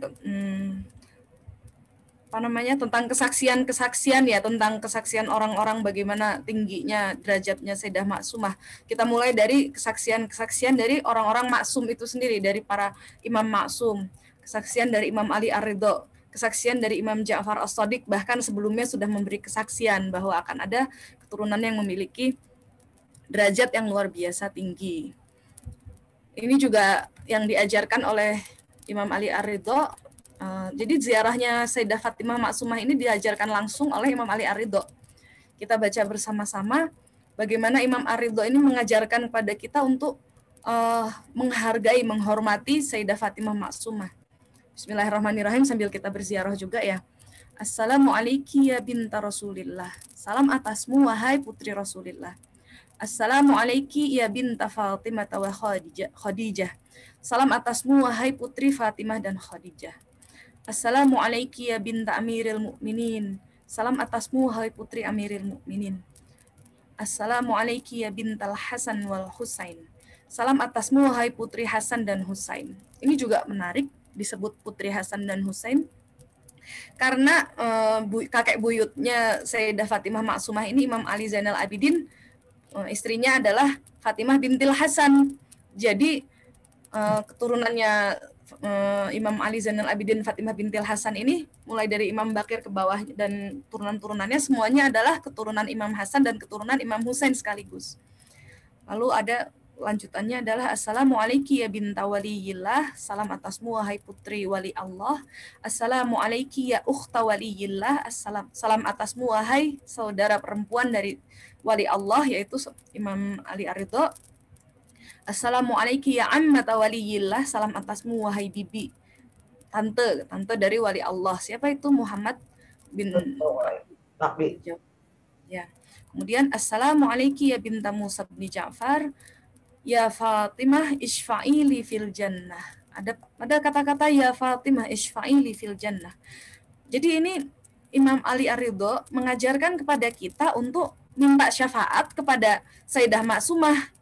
S4: tentang kesaksian ya, tentang kesaksian orang-orang bagaimana tingginya derajatnya Sayyidah Maksumah. Kita mulai dari kesaksian dari orang-orang maksum itu sendiri, dari para imam maksum, kesaksian dari Imam Ali Ar-Ridho, kesaksian dari Imam Ja'far As-Shadiq, bahkan sebelumnya sudah memberi kesaksian bahwa akan ada keturunan yang memiliki derajat yang luar biasa tinggi. Ini juga yang diajarkan oleh Imam Ali Ar-Ridho. Jadi ziarahnya Sayyidah Fatimah Maksumah ini diajarkan langsung oleh Imam Ali Ar-Ridho. Kita baca bersama-sama bagaimana Imam Ar-Ridho ini mengajarkan pada kita untuk menghargai, menghormati Sayyidah Fatimah Maksumah. Bismillahirrahmanirrahim, sambil kita berziarah juga ya. Assalamualaikum ya binta Rasulillah. Salam atasmu wahai putri Rasulillah. Assalamualaikum ya binta Fatimah wa Khadijah. Salam atasmu wahai putri Fatimah dan Khadijah. Assalamualaikum ya binta Amiril Mukminin. Salam atasmu wahai putri Amiril Mukminin. Assalamualaikum ya bintal Hasan wal Husain. Salam atasmu wahai putri Hasan dan Husain. Ini juga menarik disebut putri Hasan dan Husain karena kakek buyutnya Sayyidah Fatimah Maksumah ini Imam Ali Zainal Abidin, istrinya adalah Fatimah bintil Hasan. Jadi keturunannya Imam Ali Zainal Abidin Fatimah bintil Hasan ini mulai dari Imam Bakir ke bawah dan turunan-turunannya semuanya adalah keturunan Imam Hasan dan keturunan Imam Husain sekaligus. Lalu ada lanjutannya adalah Assalamualaikum ya binta waliyillah. Salam atasmu wahai putri wali Allah. Assalamualaikum ya ukhta waliyillah. Salam atasmu wahai saudara perempuan dari wali Allah, yaitu Imam Ali Ar-Ridho. Assalamualaikum ya ammata waliyillah. Salam atasmu wahai bibi, tante dari wali Allah. Siapa itu? Muhammad bin
S2: Nabi.
S4: Ya. Kemudian Assalamualaikum ya binta Musa bin Ja'far. Ya Fatimah isfa'ili fil jannah. Ada kata-kata ya Fatimah isfa'ili fil jannah. Jadi ini Imam Ali Ar-Ridho mengajarkan kepada kita untuk minta syafaat kepada Sayyidah Maksumah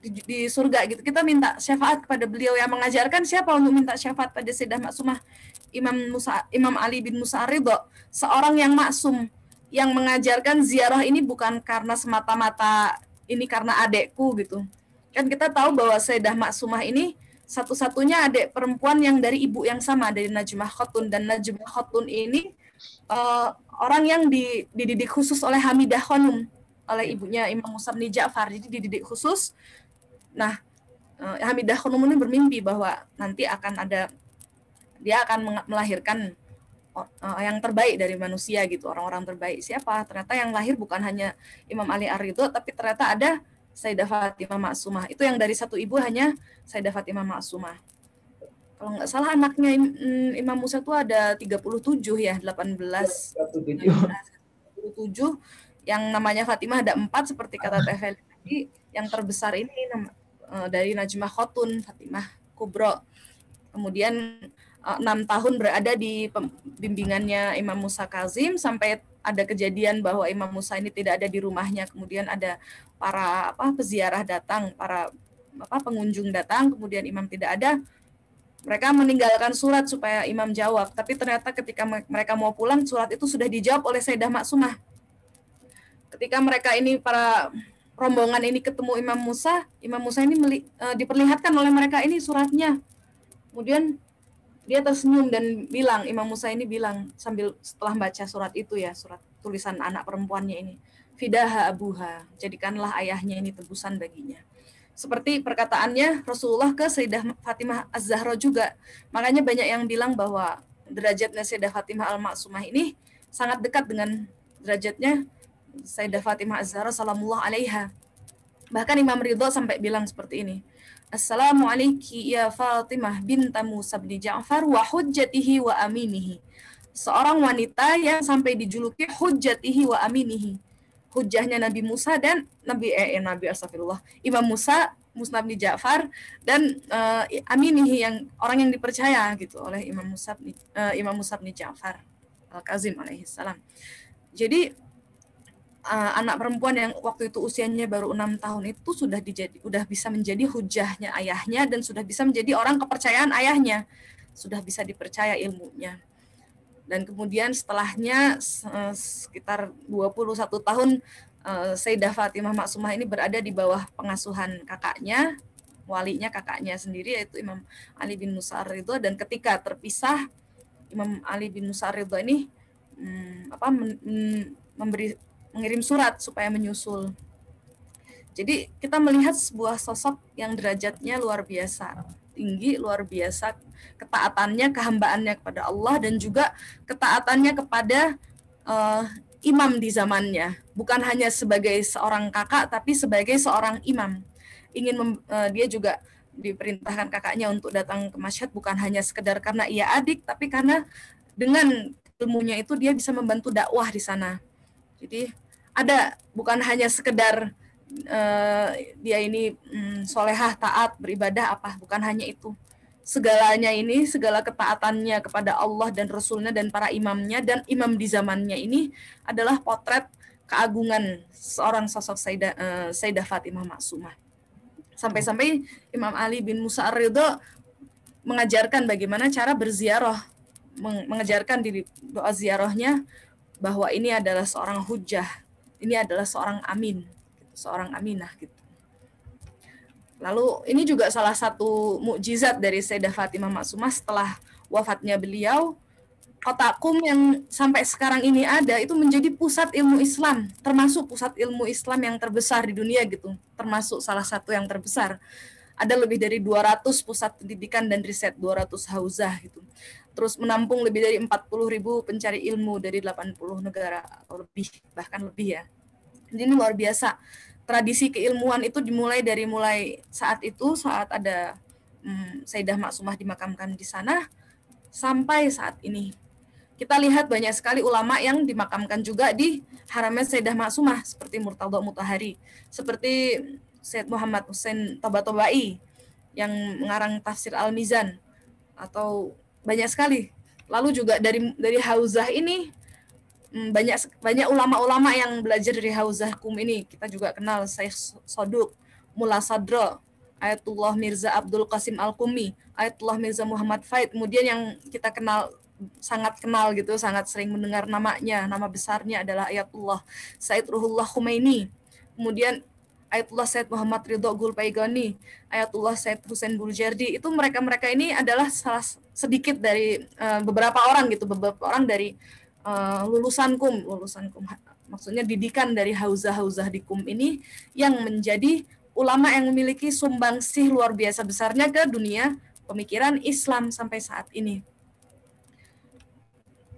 S4: di surga gitu. Kita minta syafaat kepada beliau. Yang mengajarkan siapa untuk minta syafaat pada Sayyidah Maksumah? Imam Ali bin Musa Ar-Ridho, seorang yang maksum, yang mengajarkan ziarah ini bukan karena semata-mata ini karena adekku gitu. Kan kita tahu bahwa Sayyidah Maksumah ini satu-satunya adik perempuan yang dari ibu yang sama, dari Najmah Khatun. Dan Najmah Khatun ini orang yang dididik khusus oleh Hamidah Khanum, oleh ibunya Imam Musa bin Ja'far. Jadi dididik khusus. Nah, Hamidah Khanum ini bermimpi bahwa nanti dia akan melahirkan yang terbaik dari manusia gitu, orang-orang terbaik. Siapa? Ternyata yang lahir bukan hanya Imam Ali Ar-Ridho, tapi ternyata ada Sayyidah Fatimah Maksumah. Itu yang dari satu ibu hanya Sayyidah Fatimah Maksumah. Kalau nggak salah anaknya Imam Musa itu ada 37 ya, 37. Yang namanya Fatimah ada 4 seperti kata Teh Feli tadi. Yang terbesar ini dari Najmah Khatun, Fatimah Kubro. Kemudian 6 tahun berada di bimbingannya Imam Musa Kazim sampai ada kejadian bahwa Imam Musa ini tidak ada di rumahnya. Kemudian ada para peziarah datang, para pengunjung datang, kemudian Imam tidak ada. Mereka meninggalkan surat supaya imam jawab, tapi ternyata ketika mereka mau pulang, surat itu sudah dijawab oleh Sayyidah Maksumah. Ketika mereka ini, para rombongan ini ketemu Imam Musa ini diperlihatkan oleh mereka ini suratnya. Kemudian dia tersenyum dan bilang, Imam Musa ini bilang sambil setelah baca surat itu ya, surat tulisan anak perempuannya ini, fidaha abuha, jadikanlah ayahnya ini tebusan baginya. Seperti perkataannya Rasulullah ke Sayyidah Fatimah Az-Zahra juga. Makanya banyak yang bilang bahwa derajatnya Sayyidah Fatimah Al-Maksumah ini sangat dekat dengan derajatnya Sayyidah Fatimah Az-Zahra salamullah alaiha. Bahkan Imam Ridho sampai bilang seperti ini, Assalamualaikum ya Fatimah binta Musa bin Ja'far wa hujjatihi wa aminihi. Seorang wanita yang sampai dijuluki hujjatihi wa aminihi. Hujjahnya Nabi Musa dan Imam Musa bin Ja'far dan aminihi, yang orang yang dipercaya gitu oleh Imam Musa bin Ja'far Al-Kazim alaihissalam. Jadi anak perempuan yang waktu itu usianya baru 6 tahun itu sudah bisa menjadi hujahnya ayahnya dan sudah bisa menjadi orang kepercayaan ayahnya, sudah bisa dipercaya ilmunya. Dan kemudian setelahnya sekitar 21 tahun Sayyidah Fatimah Maksumah ini berada di bawah pengasuhan kakaknya, walinya kakaknya sendiri, yaitu Imam Ali bin Musa Ar-Ridho. Dan ketika terpisah, Imam Ali bin Musa Ar-Ridho ini mengirim surat supaya menyusul. Jadi kita melihat sebuah sosok yang derajatnya luar biasa tinggi, luar biasa ketaatannya, kehambaannya kepada Allah, dan juga ketaatannya kepada imam di zamannya. Bukan hanya sebagai seorang kakak, tapi sebagai seorang imam. Dia juga diperintahkan kakaknya untuk datang ke Masyhad bukan hanya sekedar karena ia adik, tapi karena dengan ilmunya itu dia bisa membantu dakwah di sana. Jadi bukan hanya sekedar dia ini solehah, taat, beribadah bukan hanya itu. Segalanya ini, segala ketaatannya kepada Allah dan Rasulnya dan para imamnya dan imam di zamannya ini adalah potret keagungan seorang sosok Sayyidah Fatimah Maksumah. Sampai-sampai Imam Ali bin Musa Ar-Ridho mengajarkan bagaimana cara berziarah, mengajarkan di doa ziarahnya bahwa ini adalah seorang hujjah, ini adalah seorang amin, seorang aminah gitu. Lalu ini juga salah satu mukjizat dari Sayyidah Fatimah Maksumah setelah wafatnya beliau, kota Qum yang sampai sekarang ini ada itu menjadi pusat ilmu Islam, termasuk pusat ilmu Islam yang terbesar di dunia gitu, termasuk salah satu yang terbesar. Ada lebih dari 200 pusat pendidikan dan riset, 200 hauzah gitu. Terus menampung lebih dari 40.000 pencari ilmu dari 80 negara atau lebih, bahkan lebih ya. Jadi ini luar biasa. Tradisi keilmuan itu dimulai dari saat ada Sayyidah Maksumah dimakamkan di sana sampai saat ini. Kita lihat banyak sekali ulama yang dimakamkan juga di haramnya Sayyidah Maksumah seperti Murtadha Mutahari, seperti Sayyid Muhammad Hussein Tabatabai yang mengarang tafsir Al-Mizan, atau banyak sekali. Lalu juga dari hauzah ini banyak ulama-ulama yang belajar dari hauzah Qum ini. Kita juga kenal Syekh Soduk, Mullah Sadra, Ayatullah Mirza Abdul Qasim Al-Qumi, Ayatullah Mirza Muhammad Faid. Kemudian yang kita sangat kenal gitu, sangat sering mendengar namanya, nama besarnya adalah Ayatullah Said Ruhullah Khomeini. Kemudian Ayatullah Said Muhammad Ridho Gulpaigani, Ayatullah Said Hussein Burjardi. Itu mereka ini adalah salah sedikit dari beberapa orang dari lulusan Qum, maksudnya didikan dari hauzah-hauzah di Qum ini yang menjadi ulama yang memiliki sumbangsih luar biasa besarnya ke dunia pemikiran Islam sampai saat ini.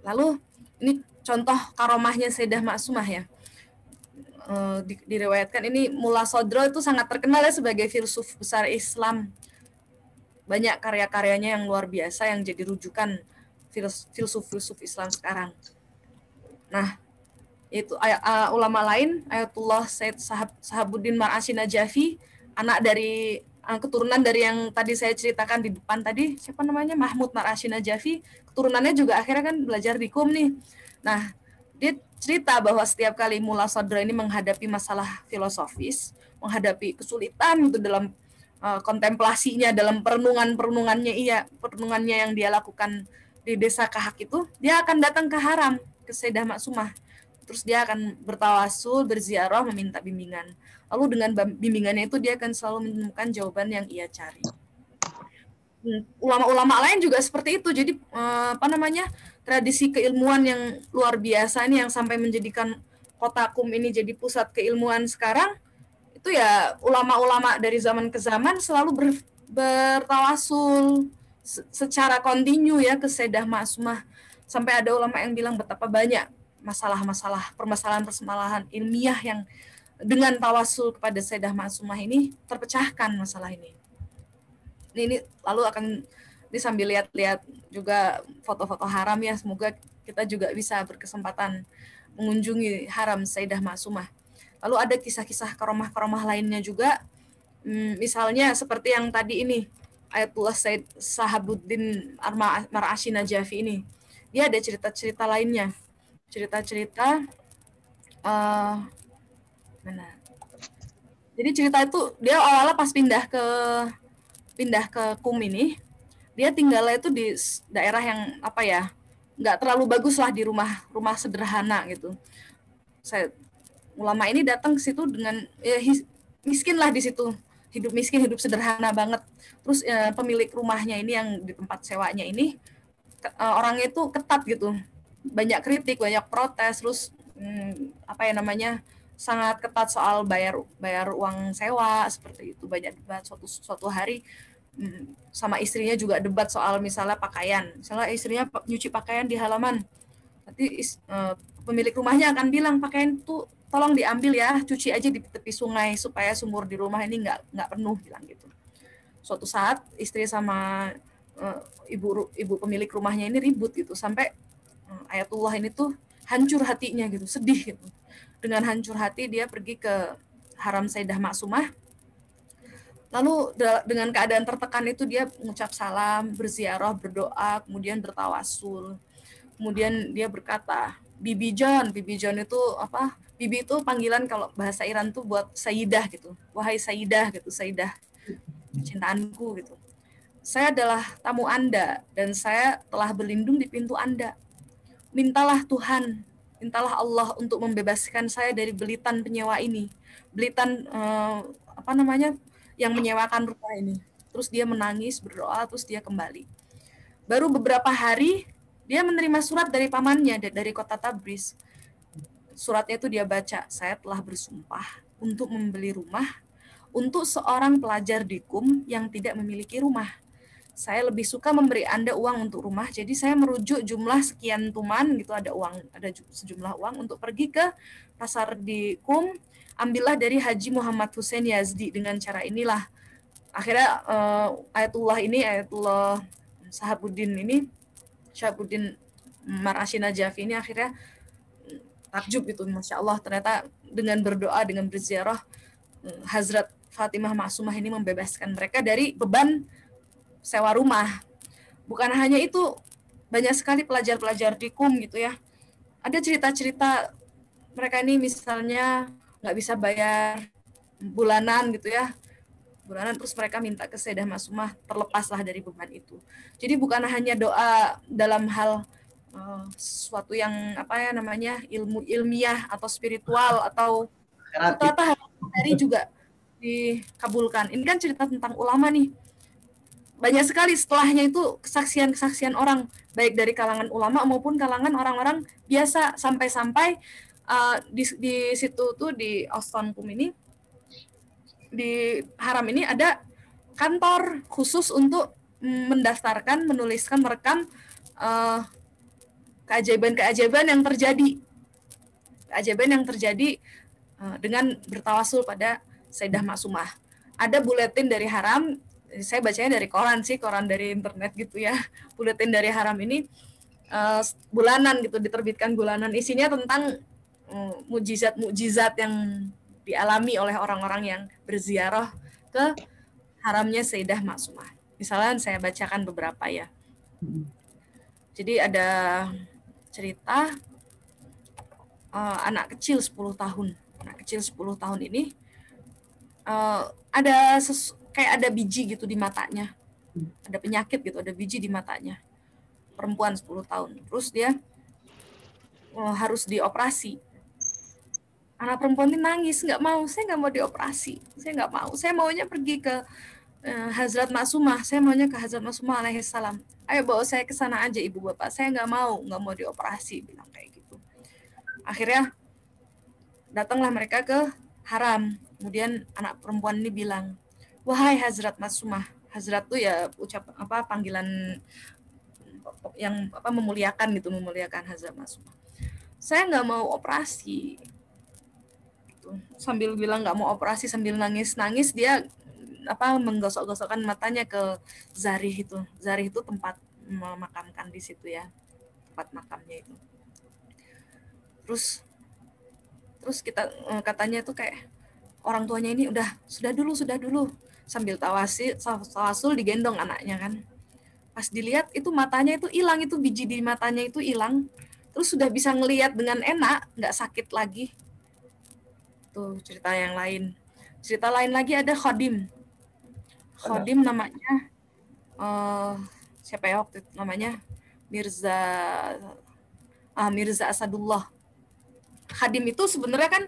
S4: Lalu ini contoh karomahnya Sayyidah Maksumah ya. Diriwayatkan ini Mullah Sadra itu sangat terkenal ya sebagai filsuf besar Islam. Banyak karya-karyanya yang luar biasa yang jadi rujukan filsuf Islam sekarang. Nah, itu ulama lain, Ayatullah Said Sahabuddin Mar'ashi Najafi, keturunan dari yang tadi saya ceritakan di depan tadi, siapa namanya? Mahmud Mar'ashi Najafi, keturunannya juga akhirnya kan belajar di Qum nih. Nah, dia cerita bahwa setiap kali Mullah Sadra ini menghadapi masalah filosofis, menghadapi kesulitan itu dalam kontemplasinya dalam perenungannya yang dia lakukan di desa Kahak itu, dia akan datang ke haram, ke Sayyidah Maksumah. Terus dia akan bertawasul, berziarah, meminta bimbingan. Lalu dengan bimbingannya itu dia akan selalu menemukan jawaban yang ia cari. Ulama-ulama lain juga seperti itu. Jadi tradisi keilmuan yang luar biasa ini yang sampai menjadikan kota Qum ini jadi pusat keilmuan sekarang, itu ya ulama-ulama dari zaman ke zaman selalu bertawasul secara kontinu ya ke Sayyidah Maksumah. Sampai ada ulama yang bilang betapa banyak permasalahan ilmiah yang dengan tawasul kepada Sayyidah Maksumah ini terpecahkan masalah ini. Ini lalu akan sambil lihat-lihat juga foto-foto haram ya, semoga kita juga bisa berkesempatan mengunjungi haram Sayyidah Maksumah. Lalu ada kisah-kisah karomah-karomah lainnya juga, misalnya seperti yang tadi ini, Ayatullah Said Sahabuddin Mar'ashi Najafi ini. Dia ada cerita-cerita lainnya. Cerita-cerita Jadi cerita itu dia awalnya pas pindah ke Qum ini, dia tinggalnya itu di daerah yang nggak terlalu bagus lah, di rumah sederhana gitu. Ulama ini datang ke situ dengan miskin lah di situ, hidup miskin, hidup sederhana banget. Terus pemilik rumahnya ini yang di tempat sewanya ini orangnya itu ketat gitu, banyak kritik, banyak protes, terus sangat ketat soal bayar uang sewa seperti itu. Banyak debat suatu hari sama istrinya juga debat soal misalnya pakaian. Misalnya istrinya nyuci pakaian di halaman, nanti pemilik rumahnya akan bilang pakaian itu tolong diambil ya, cuci aja di tepi sungai supaya sumur di rumah ini nggak penuh, bilang gitu. Suatu saat istri sama ibu pemilik rumahnya ini ribut gitu, sampai Ayatullah ini tuh hancur hatinya gitu, sedih gitu. Dengan hancur hati dia pergi ke haram Sayyidah Maksumah. Lalu dengan keadaan tertekan itu dia mengucap salam, berziarah, berdoa, kemudian bertawasul. Kemudian dia berkata, Bibi John itu apa? Bibi itu panggilan kalau bahasa Iran tuh buat Sayyidah gitu. Wahai Sayyidah gitu, Sayyidah cintaanku gitu. Saya adalah tamu Anda dan saya telah berlindung di pintu Anda. Mintalah Tuhan, mintalah Allah untuk membebaskan saya dari belitan penyewa ini. Belitan yang menyewakan rumah ini. Terus dia menangis, berdoa, terus dia kembali. Baru beberapa hari dia menerima surat dari pamannya dari kota Tabriz. Suratnya itu dia baca, saya telah bersumpah untuk membeli rumah untuk seorang pelajar di Qum yang tidak memiliki rumah. Saya lebih suka memberi Anda uang untuk rumah, jadi saya merujuk jumlah sekian tuman gitu, ada sejumlah uang untuk pergi ke pasar di Qum, ambillah dari Haji Muhammad Hussein Yazdi. Dengan cara inilah akhirnya Ayatullah Sahabuddin Mar'ashi Najafi ini akhirnya takjub gitu, Masya Allah, ternyata dengan berdoa, dengan berziarah, Hazrat Fatimah Maksumah ini membebaskan mereka dari beban sewa rumah. Bukan hanya itu, banyak sekali pelajar-pelajar di Qum gitu ya. Ada cerita-cerita mereka ini misalnya nggak bisa bayar bulanan gitu ya, terus mereka minta ke Sayyidah Maksumah terlepaslah dari beban itu. Jadi bukan hanya doa dalam hal sesuatu yang ilmu ilmiah atau spiritual atau hari juga dikabulkan. Ini kan cerita tentang ulama nih. Banyak sekali setelahnya itu kesaksian-kesaksian orang, baik dari kalangan ulama maupun kalangan orang-orang biasa, sampai-sampai di situ tuh di Oston Qum ini, di haram ini ada kantor khusus untuk mendaftarkan, menuliskan, merekam keajaiban-keajaiban yang terjadi dengan bertawasul pada Sayyidah Maksumah. Ada buletin dari haram, saya bacanya dari koran dari internet gitu ya. Buletin dari haram ini bulanan gitu, diterbitkan bulanan, isinya tentang mukjizat-mukjizat yang dialami oleh orang-orang yang berziarah ke haramnya Sayyidah Maksumah. Misalnya saya bacakan beberapa ya. Jadi ada cerita anak kecil 10 tahun. Anak kecil 10 tahun ini ada kayak ada biji gitu di matanya, ada penyakit gitu, ada biji di matanya. Perempuan 10 tahun. Terus dia harus dioperasi. Anak perempuan ini nangis, nggak mau, saya nggak mau dioperasi, saya nggak mau, saya maunya pergi ke Hazrat Maksumah, saya maunya ke Hazrat Maksumah alaihissalam. Ayo bawa saya ke sana aja ibu bapak, saya nggak mau dioperasi, bilang kayak gitu. Akhirnya datanglah mereka ke haram. Kemudian anak perempuan ini bilang, wahai Hazrat Maksumah, Hazrat tuh ya panggilan yang memuliakan gitu, memuliakan Hazrat Maksumah. Saya nggak mau operasi. Sambil bilang nggak mau operasi, sambil nangis dia menggosok-gosokkan matanya ke Zarih itu. Zarih itu tempat memakamkan di situ ya, tempat makamnya itu. Terus kita katanya tuh kayak orang tuanya ini sudah dulu sambil tawasul digendong anaknya kan. Pas dilihat itu matanya itu hilang, itu biji di matanya itu hilang. Terus sudah bisa ngelihat dengan enak, nggak sakit lagi. Tuh cerita yang lain. Cerita lain lagi ada Khodim namanya siapa ya waktu itu namanya Mirza Asadullah. Khadim itu sebenarnya kan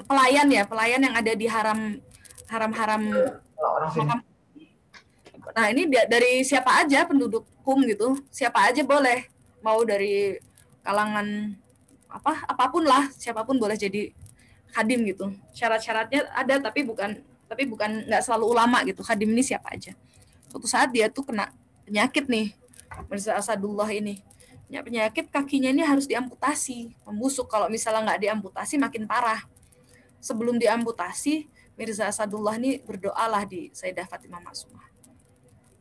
S4: pelayan yang ada di haram. Nah ini dari siapa aja penduduk gitu, siapa aja boleh, mau dari kalangan apapun lah, siapapun boleh jadi khadim gitu. Syarat-syaratnya ada, tapi bukan nggak selalu ulama gitu. Khadim ini siapa aja. Suatu saat dia tuh kena penyakit nih, Mirza Asadullah ini. Penyakit kakinya ini harus diamputasi, membusuk. Kalau misalnya nggak diamputasi makin parah. Sebelum diamputasi, Mirza Asadullah ini berdoalah di Sayyidah Fatimah Maksumah.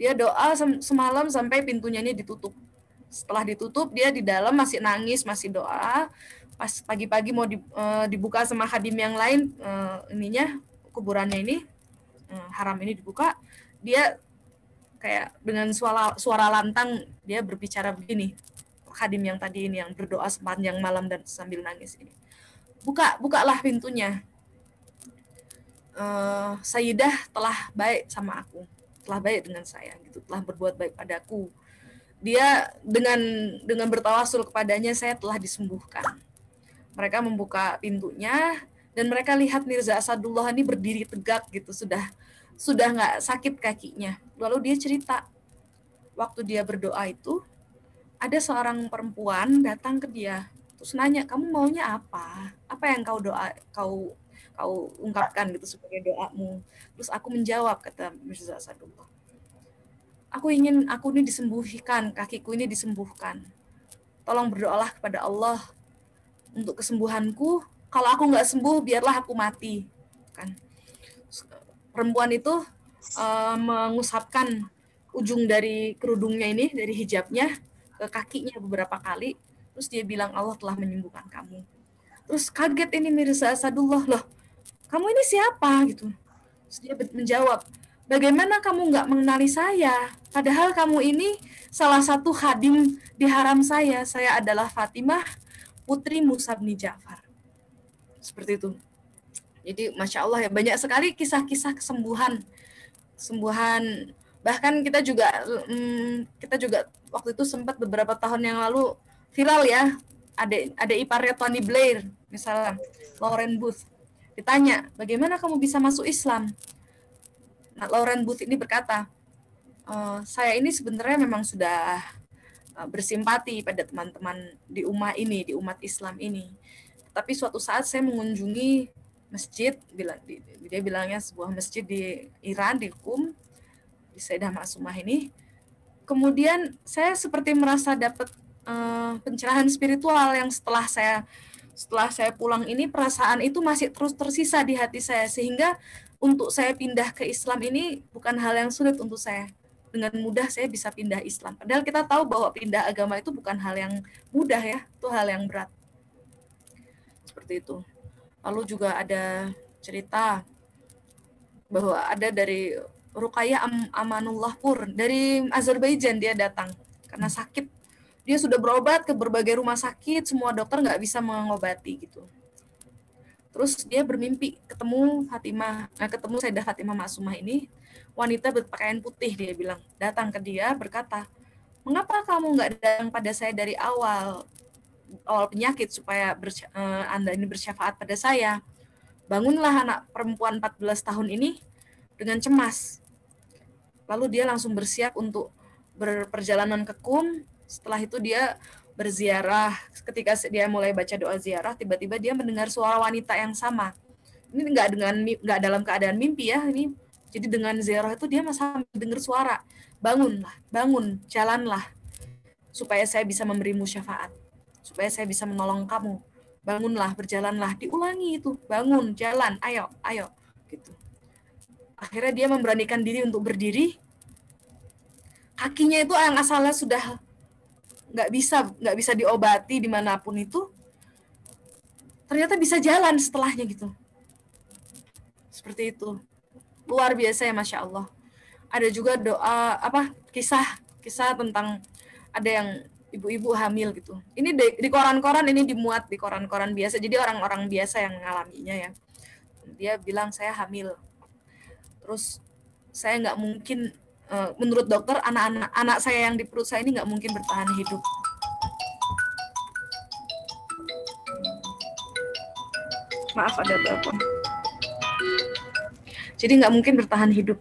S4: Dia doa semalam sampai pintunya ini ditutup. Setelah ditutup, dia di dalam masih nangis, masih doa. Pas pagi-pagi mau dibuka sama khadim yang lain, kuburannya ini, haram ini dibuka, dia kayak dengan suara lantang dia berbicara begini, khadim yang tadi ini yang berdoa sepanjang malam dan sambil nangis ini, bukalah pintunya, Sayyidah telah baik sama aku, telah baik dengan saya gitu, telah berbuat baik padaku. Dia dengan bertawasul kepadanya, saya telah disembuhkan. Mereka membuka pintunya dan mereka lihat Mirza Asadullah ini berdiri tegak gitu, sudah nggak sakit kakinya. Lalu dia cerita, waktu dia berdoa itu ada seorang perempuan datang ke dia, terus nanya, kamu maunya apa? Apa yang kau ungkapkan gitu sebagai doamu? Terus aku menjawab, kata Mirza Asadullah, aku ini disembuhkan, kakiku ini disembuhkan. Tolong berdoalah kepada Allah untuk kesembuhanku. Kalau aku nggak sembuh, biarlah aku mati. Kan? Perempuan itu mengusapkan ujung dari kerudungnya ini, dari hijabnya ke kakinya beberapa kali. Terus dia bilang, Allah telah menyembuhkan kamu. Terus kaget ini Mirza Asadullah, loh, kamu ini siapa gitu? Terus dia menjawab, bagaimana kamu nggak mengenali saya? Padahal kamu ini salah satu khadim di haram saya. Saya adalah Fatimah, putri Musa bin Ja'far. Seperti itu. Jadi Masya Allah ya, banyak sekali kisah-kisah kesembuhan. Bahkan kita juga waktu itu sempat beberapa tahun yang lalu viral ya, ada iparnya Tony Blair, misalnya Lauren Booth. Ditanya, bagaimana kamu bisa masuk Islam? Nah, Lauren Booth ini berkata, saya ini sebenarnya memang sudah bersimpati pada teman-teman di umat Islam ini. Tapi suatu saat saya mengunjungi masjid, dia bilangnya sebuah masjid di Iran, di Qum, di Sayyidah Maksumah ini. Kemudian saya seperti merasa dapat pencerahan spiritual yang setelah saya pulang ini, perasaan itu masih terus tersisa di hati saya, sehingga untuk saya pindah ke Islam ini bukan hal yang sulit untuk saya. Dengan mudah saya bisa pindah Islam. Padahal kita tahu bahwa pindah agama itu bukan hal yang mudah ya, itu hal yang berat. Seperti itu. Lalu juga ada cerita bahwa ada dari Ruqayyah Amanullah Pur, dari Azerbaijan dia datang karena sakit. Dia sudah berobat ke berbagai rumah sakit, semua dokter nggak bisa mengobati gitu. Terus dia bermimpi ketemu ketemu Sayyidah Fatimah Ma'sumah ini, wanita berpakaian putih, dia bilang, datang ke dia berkata, mengapa kamu nggak datang pada saya dari awal penyakit supaya Anda ini bersyafaat pada saya. Bangunlah anak perempuan 14 tahun ini dengan cemas. Lalu dia langsung bersiap untuk berperjalanan ke Qum. Setelah itu dia berziarah. Ketika dia mulai baca doa ziarah, tiba-tiba dia mendengar suara wanita yang sama. Ini nggak dalam keadaan mimpi ya. Ini jadi dengan ziarah itu dia masih dengar suara. Bangunlah, bangun, jalanlah, supaya saya bisa memberimu syafaat, supaya saya bisa menolong kamu. Bangunlah, berjalanlah, diulangi itu, bangun, jalan, ayo, ayo, gitu. Akhirnya dia memberanikan diri untuk berdiri. Kakinya itu yang asalnya sudah nggak bisa diobati dimanapun itu, ternyata bisa jalan setelahnya gitu. Seperti itu. Luar biasa ya, Masya Allah. Ada juga doa kisah tentang ada yang ibu-ibu hamil gitu. Ini di koran-koran, ini dimuat di koran-koran biasa. Jadi orang-orang biasa yang mengalaminya ya. Dia bilang saya hamil. Terus saya nggak mungkin, menurut dokter anak saya yang di perut saya ini nggak mungkin bertahan hidup. Maaf ada telepon. Jadi nggak mungkin bertahan hidup.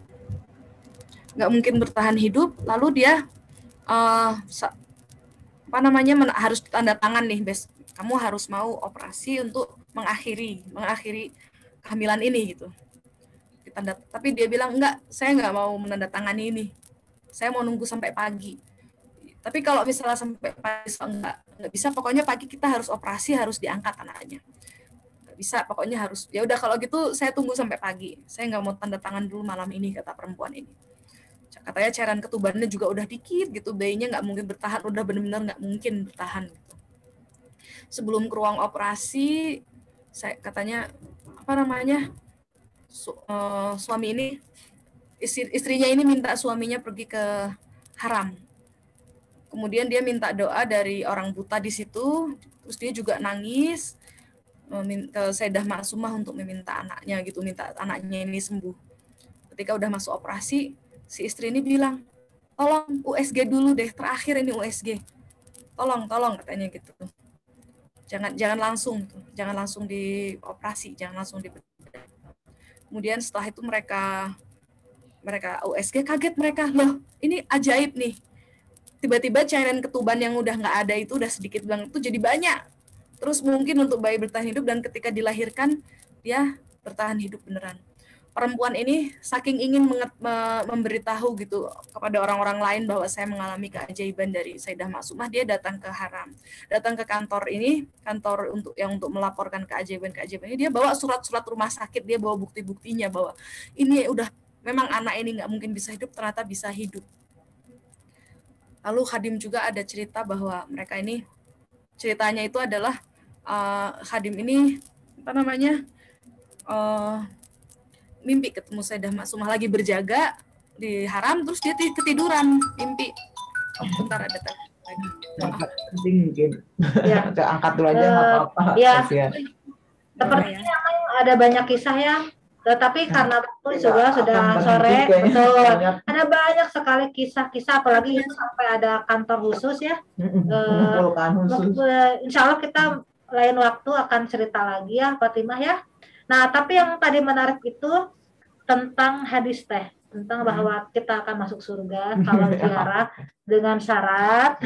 S4: Nggak mungkin bertahan hidup. Lalu dia harus tanda tangan nih, kamu harus mau operasi untuk mengakhiri kehamilan ini gitu. Tapi dia bilang enggak, saya nggak mau menandatangani ini, saya mau nunggu sampai pagi. Tapi kalau misalnya sampai pagi nggak bisa, pokoknya pagi kita harus operasi, harus diangkat anaknya. Nggak bisa, pokoknya harus. Ya udah kalau gitu saya tunggu sampai pagi, saya nggak mau tanda tangan dulu malam ini, kata perempuan ini. Katanya cairan ketubannya juga udah dikit gitu, bayinya nggak mungkin bertahan, udah benar-benar nggak mungkin bertahan gitu. Sebelum ke ruang operasi, saya katanya suami ini, istrinya ini minta suaminya pergi ke haram. Kemudian dia minta doa dari orang buta di situ, terus dia juga nangis ke Sayyidah Ma'sumah untuk meminta anaknya gitu, minta anaknya ini sembuh. Ketika udah masuk operasi, si istri ini bilang, tolong USG dulu deh, terakhir ini USG. Tolong katanya gitu. Jangan langsung dioperasi, jangan langsung di. Kemudian setelah itu mereka USG, kaget mereka, loh ini ajaib nih. Tiba-tiba cairan ketuban yang udah nggak ada itu udah sedikit banget, itu jadi banyak. Terus mungkin untuk bayi bertahan hidup, dan ketika dilahirkan dia bertahan hidup beneran. Perempuan ini saking ingin memberitahu gitu kepada orang-orang lain bahwa saya mengalami keajaiban dari Sayyidah Ma'sumah, dia datang ke haram, datang ke kantor untuk melaporkan keajaiban ini. Dia bawa surat-surat rumah sakit, dia bawa bukti-buktinya bahwa ini udah memang anak ini nggak mungkin bisa hidup, ternyata bisa hidup. Lalu Khadim juga ada cerita bahwa mereka ini, ceritanya itu adalah Khadim ini mimpi ketemu Sayyidah Ma'sumah lagi berjaga di haram, terus dia ketiduran mimpi. Bentar, ada telepon lagi.
S2: Penting mungkin. Ya. Angkat dulu aja nggak apa-apa.
S3: Ya. Sepertinya ada banyak kisah ya, tetapi karena waktu sudah sore, betul. Ada banyak sekali kisah-kisah, apalagi itu sampai ada kantor khusus ya. Insya Allah kita lain waktu akan cerita lagi ya, Fatimah ya. Nah, tapi yang tadi menarik itu tentang hadis teh, tentang bahwa kita akan masuk surga kalau ziarah dengan syarat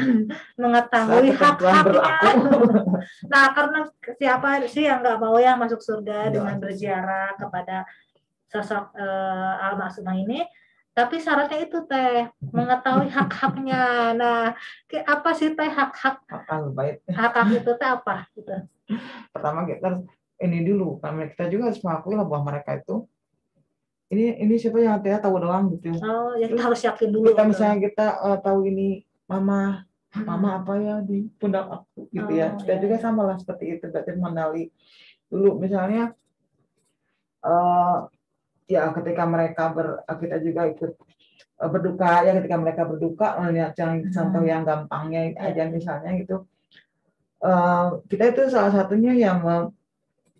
S3: mengetahui hak-haknya. Nah, karena siapa sih yang nggak mau yang masuk surga dengan berziarah kepada sosok Al-Ma'sumah ini? Tapi syaratnya itu teh mengetahui hak-haknya. Nah, apa sih teh hak-hak? Hak-hak itu teh apa? Gitu.
S2: Pertama kita ini dulu, karena kita juga harus mengakui bahwa mereka itu ini siapa yang tahu doang gitu.
S3: Oh, ya kita harus yakin dulu.
S2: Misalnya kita tahu ini mama apa ya di pundak aku gitu ya. Dan juga sama lah seperti itu, berarti mengenali dulu misalnya ya ketika mereka kita juga ikut berduka ya, ketika mereka berduka melihat contoh yang gampangnya aja misalnya gitu. Kita itu salah satunya yang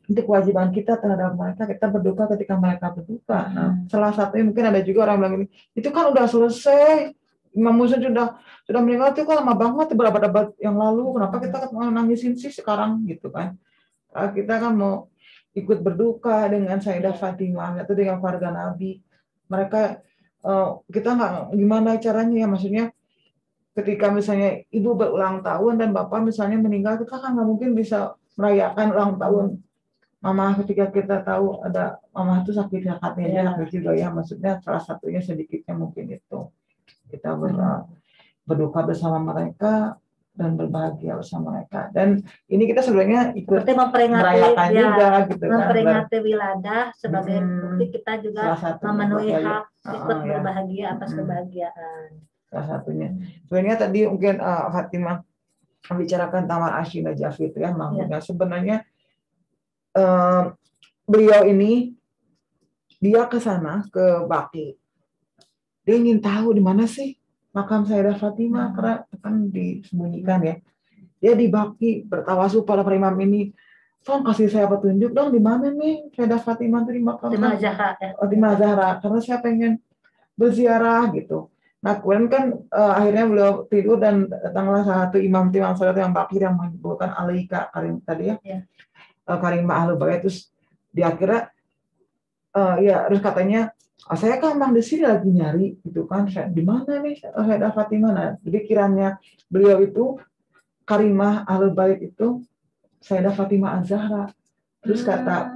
S2: itu kewajiban kita terhadap mereka, kita berduka ketika mereka berduka. Nah, salah satunya mungkin ada juga orang bilang ini, itu kan udah selesai, Imam Musa sudah meninggal itu kan lama banget, beberapa abad yang lalu, kenapa kita mau nangisin sih sekarang gitu kan? Kita kan mau ikut berduka dengan Sayyidah Fatimah atau dengan keluarga Nabi. Mereka kita nggak gimana caranya ya, maksudnya ketika misalnya ibu berulang tahun dan bapak misalnya meninggal, kita kan nggak mungkin bisa merayakan ulang tahun mama ketika kita tahu ada mama itu sakitnya dia sakit juga ya, maksudnya salah satunya sedikitnya mungkin itu kita berduka bersama mereka dan berbahagia bersama mereka. Dan ini kita sebenarnya ikut merayakan juga gitu kan,
S3: memperingati wiladah sebagai bukti kita juga memenuhi hak ikut berbahagia atas kebahagiaan.
S2: Salah satunya. Sebenarnya tadi mungkin Fatimah membicarakan Taman Asy Najaf itu ya, makanya sebenarnya beliau ini dia ke sana ke Baqi. Dia ingin tahu di mana sih makam Sayyidah Fatimah, karena kan disembunyikan ya. Dia di Baqi bertawasul pada para imam ini. Tolong kasih saya petunjuk dong di mana nih Sayyidah Fatimah itu dimakamkan. Di Mazahra, karena saya pengen berziarah gitu. Nah, kemudian kan akhirnya beliau tidur dan datanglah satu imam salat yang Baqi yang menyebutkan Alaika Karim tadi ya. Karimah Ahlul Bait, terus di akhirnya terus katanya saya kan emang di sini lagi nyari gitu kan, di mana nih Sayyidah Fatimah. Nah, jadi kiranya beliau itu Karimah Ahlul Bait itu Sayyidah Fatimah Az-Zahra. Terus kata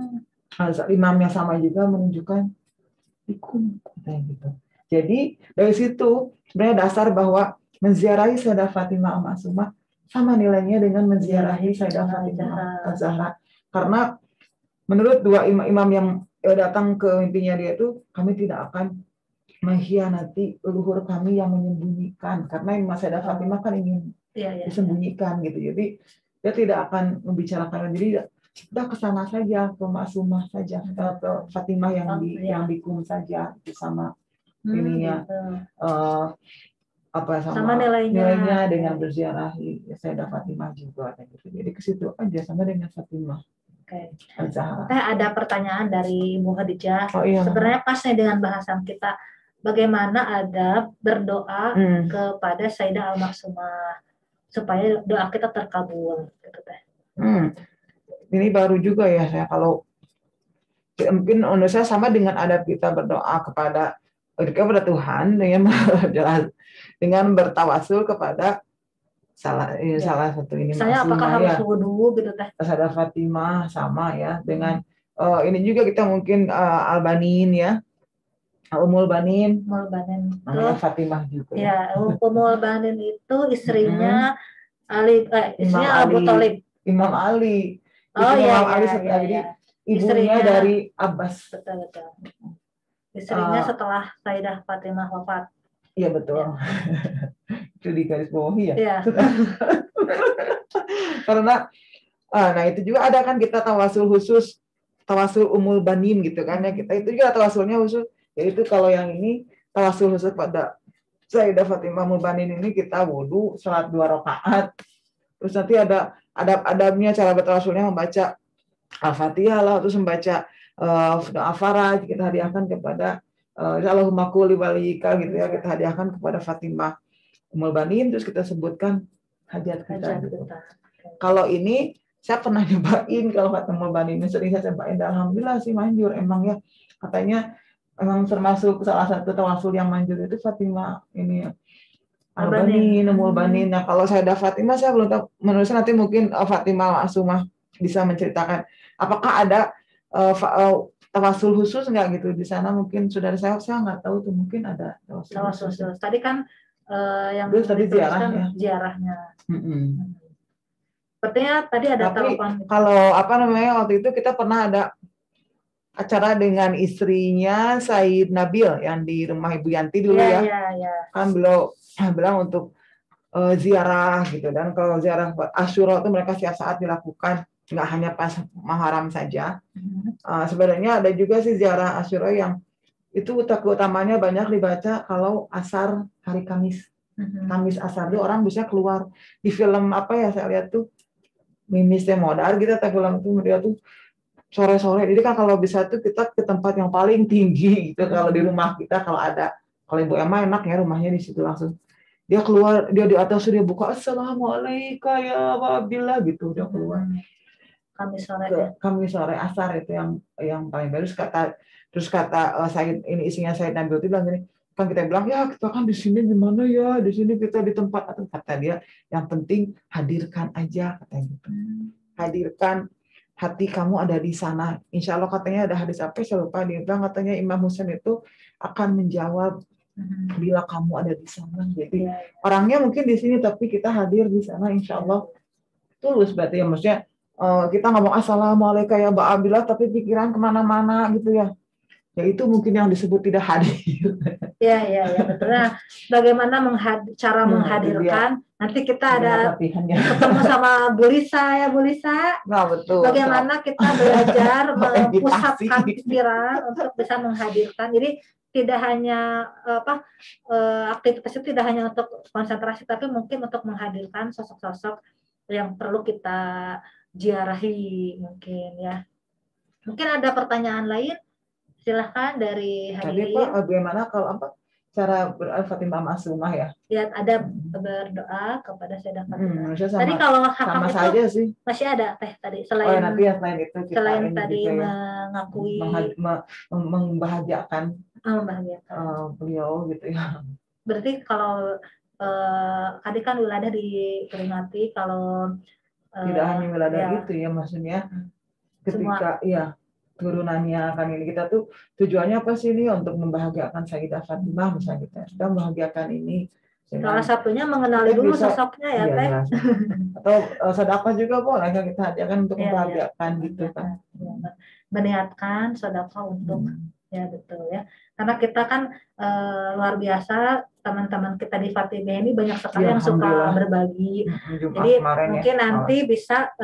S2: imamnya sama juga menunjukkan ikum katanya gitu. Jadi dari situ sebenarnya dasar bahwa menziarahi Sayyidah Fatimah Al-Ma'sumah sama nilainya dengan menziarahi Sayyidah Fatimah Az-Zahra. Karena menurut dua imam yang datang ke mimpinya dia itu, kami tidak akan mengkhianati leluhur kami yang menyembunyikan, karena Imam Sayyidah Fatimah kan ingin disembunyikan gitu. Jadi dia tidak akan membicarakan, jadi sudah ke sana saja, ke Ma'sumah saja, ke Fatimah yang dikum saja bersama ininya sama nilainya dengan berziarahi Sayyidah Fatimah juga gitu. Jadi ke situ aja sama dengan Fatimah.
S3: Ada pertanyaan dari Ibu Khadijah. Sebenarnya pasnya dengan bahasan kita, bagaimana adab berdoa kepada Sayyidah Al-Ma'sumah supaya doa kita terkabul gitu teh.
S2: Ini baru juga ya saya, kalau mungkin Indonesia sama dengan adab kita berdoa kepada Tuhan dengan bertawasul kepada salah satu ini.
S3: Saya apakah harus wudu gitu teh?
S2: Sayyidah Fatimah sama ya dengan ini juga kita mungkin Al-Banin ya, Ummul Banin. Namanya Fatimah juga.
S3: Ya, Ummul Banin itu istrinya istrinya Abu Thalib.
S2: Imam Ali. Jadi ibunya dari Abbas.
S3: Betul. Istrinya setelah Sayyidah Fatimah wafat.
S2: Iya betul. Itu di garis bawahi ya.
S3: Iya.
S2: Karena nah itu juga ada kan kita tawasul khusus, tawasul Ummul Banin gitu kan ya, kita itu juga tawasulnya khusus, yaitu kalau yang ini tawasul khusus pada Sayyidah Fatimah Ummul Banin ini kita wudu, salat 2 rakaat. Terus nanti ada adab-adabnya, cara bertawasulnya membaca Al-Fatihah lah, terus membaca doa faraj kita hadiahkan kepada Allahumma qul li waliyika gitu ya, kita hadiahkan kepada Fatimah Ummul Banin, terus kita sebutkan hajat kita gitu. Kalau ini saya pernah nyobain, kalau kata Ummul Banin ini sering saya cobain, dan alhamdulillah sih manjur emang ya, katanya emang termasuk salah satu tawasul yang manjur itu Fatimah ini Al-Banin, Ummul Banin. Nah kalau saya ada Fatimah saya belum tahu, menurut saya nanti mungkin Fatimah Al-Ma'sumah bisa menceritakan apakah ada tawasul khusus nggak gitu di sana, mungkin saudara saya nggak tahu tuh, mungkin ada
S3: tawasul khusus. Tadi kan yang
S2: tadi
S3: ziarahnya. Sepertinya tadi ada telepon.
S2: Kalau waktu itu kita pernah ada acara dengan istrinya Said Nabil yang di rumah Ibu Yanti dulu ya. Kan beliau bilang untuk ziarah gitu, dan kalau ziarah Asyura itu mereka setiap saat dilakukan, nggak hanya pas Muharram saja. Sebenarnya ada juga sih ziarah Asyura yang itu utamanya banyak dibaca kalau asar hari Kamis. Kamis asar itu orang bisa keluar. Di film apa ya saya lihat tuh Mimis Modar gitu, film itu dia tuh sore-sore. Jadi kan kalau bisa tuh kita ke tempat yang paling tinggi gitu. Kalau di rumah kita kalau ada, kalau Ibu Emma enak ya rumahnya di situ langsung. Dia keluar, dia di atas dia buka Assalamualaikum ya Abdillah gitu dia keluar. Kami sore asar itu yang paling bagus terus kata Said ini isinya Said Nabil itu bilang gini, kan kita bilang ya kita kan di sini gimana ya, di sini kita di tempat atau kata dia yang penting hadirkan aja katanya gitu. Hadirkan hati kamu ada di sana. Insya Allah katanya ada hadis apa saya lupa, dia bilang katanya Imam Husain itu akan menjawab bila kamu ada di sana. Jadi orangnya mungkin di sini tapi kita hadir di sana insya Allah. Tulus berarti ya, maksudnya kita ngomong Assalamualaikum ya Mbak Abdillah tapi pikiran kemana-mana gitu ya. Ya itu mungkin yang disebut tidak hadir.
S3: Ya betul. Nah, bagaimana cara menghadirkan? Nanti kita ada ketemu sama Bu Lisa ya Bu Lisa.
S2: Nah, betul.
S3: Bagaimana kita belajar mempusatkan pikiran untuk bisa menghadirkan. Jadi tidak hanya aktivitas itu tidak hanya untuk konsentrasi, tapi mungkin untuk menghadirkan sosok-sosok yang perlu kita ziarahi mungkin ya. Mungkin ada pertanyaan lain? Silahkan dari hadirin.
S2: Tapi Pak, bagaimana kalau cara Fatimah Ma'asumah ya?
S3: Ya, ada berdoa kepada Sayyidah Fatimah. Tadi
S2: kalau
S3: hakam itu
S2: saja sih.
S3: Masih ada teh tadi selain
S2: nanti ya selain itu kita
S3: selain tadi
S2: gitu ya,
S3: mengakui
S2: membahagiakan beliau gitu ya.
S3: Berarti kalau tadi kan wiladah diperingati, kalau
S2: tidak hanya wiladah itu ya maksudnya ketika turunannya kan ini kita tuh tujuannya apa sih ini untuk membahagiakan Sayyidah Fatimah misalnya kita membahagiakan ini
S3: salah satunya mengenali dulu sosoknya ya teh
S2: atau sedekah juga boleh kan kita hadiahkan untuk membahagiakan gitu kan
S3: meniatkan sedekah untuk ya betul ya karena kita kan luar biasa teman-teman kita di Fatimah ini banyak sekali yang suka berbagi jadi mungkin nanti bisa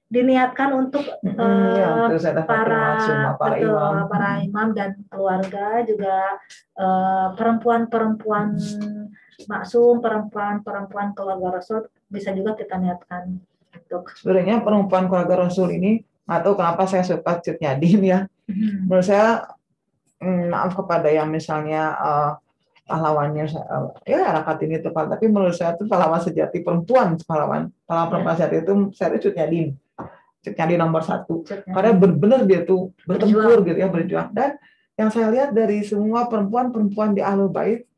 S3: diniatkan untuk para imam dan keluarga juga perempuan-perempuan maksum, perempuan keluarga Rasul bisa juga kita niatkan untuk
S2: sebenarnya perempuan keluarga Rasul ini atau kenapa saya suka Cut Nyadin ya menurut saya maaf kepada yang misalnya pahlawannya Rakat ini tepat tapi menurut saya itu pahlawan sejati pahlawan perempuan sejati itu saya Cut Nyadin nomor 1 karena benar-benar dia tuh bertempur gitu ya berjuang dan yang saya lihat dari semua perempuan di Ahlul Bait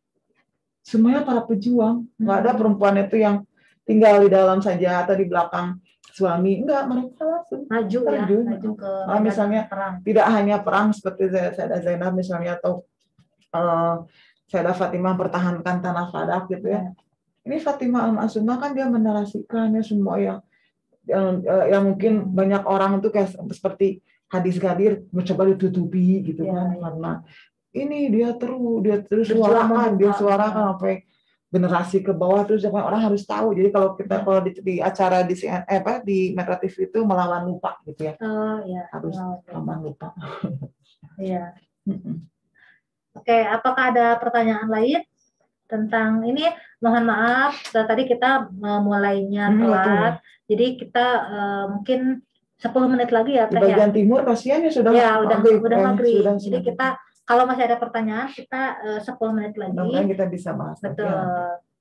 S2: semuanya para pejuang nggak ada perempuan itu yang tinggal di dalam saja atau di belakang suami enggak mereka langsung
S3: maju ke
S2: misalnya
S3: perang.
S2: Tidak hanya perang seperti Sayyidah Zainab misalnya atau Sayyidah Fatimah pertahankan tanah Fadak gitu ya ini Fatimah Al-Ma'asumah kan dia menarasikannya semua yang mungkin banyak orang itu kayak seperti hadis Ghadir mencoba ditutupi gitu kan karena ini dia terus suarakan sampai generasi ke bawah terus orang harus tahu jadi kalau kita kalau di acara di di Metro TV itu melawan lupa gitu ya harus melawan lupa
S3: Oke, apakah ada pertanyaan lain tentang ini? Mohon maaf tadi kita mulainya telat. Jadi kita mungkin 10 menit lagi ya
S2: Teh. Di bagian timur kasihan ya sudah
S3: maghrib. Jadi kita kalau masih ada pertanyaan kita 10 menit lagi.
S2: Mudah-mudahan kita bisa bahas.
S3: Betul.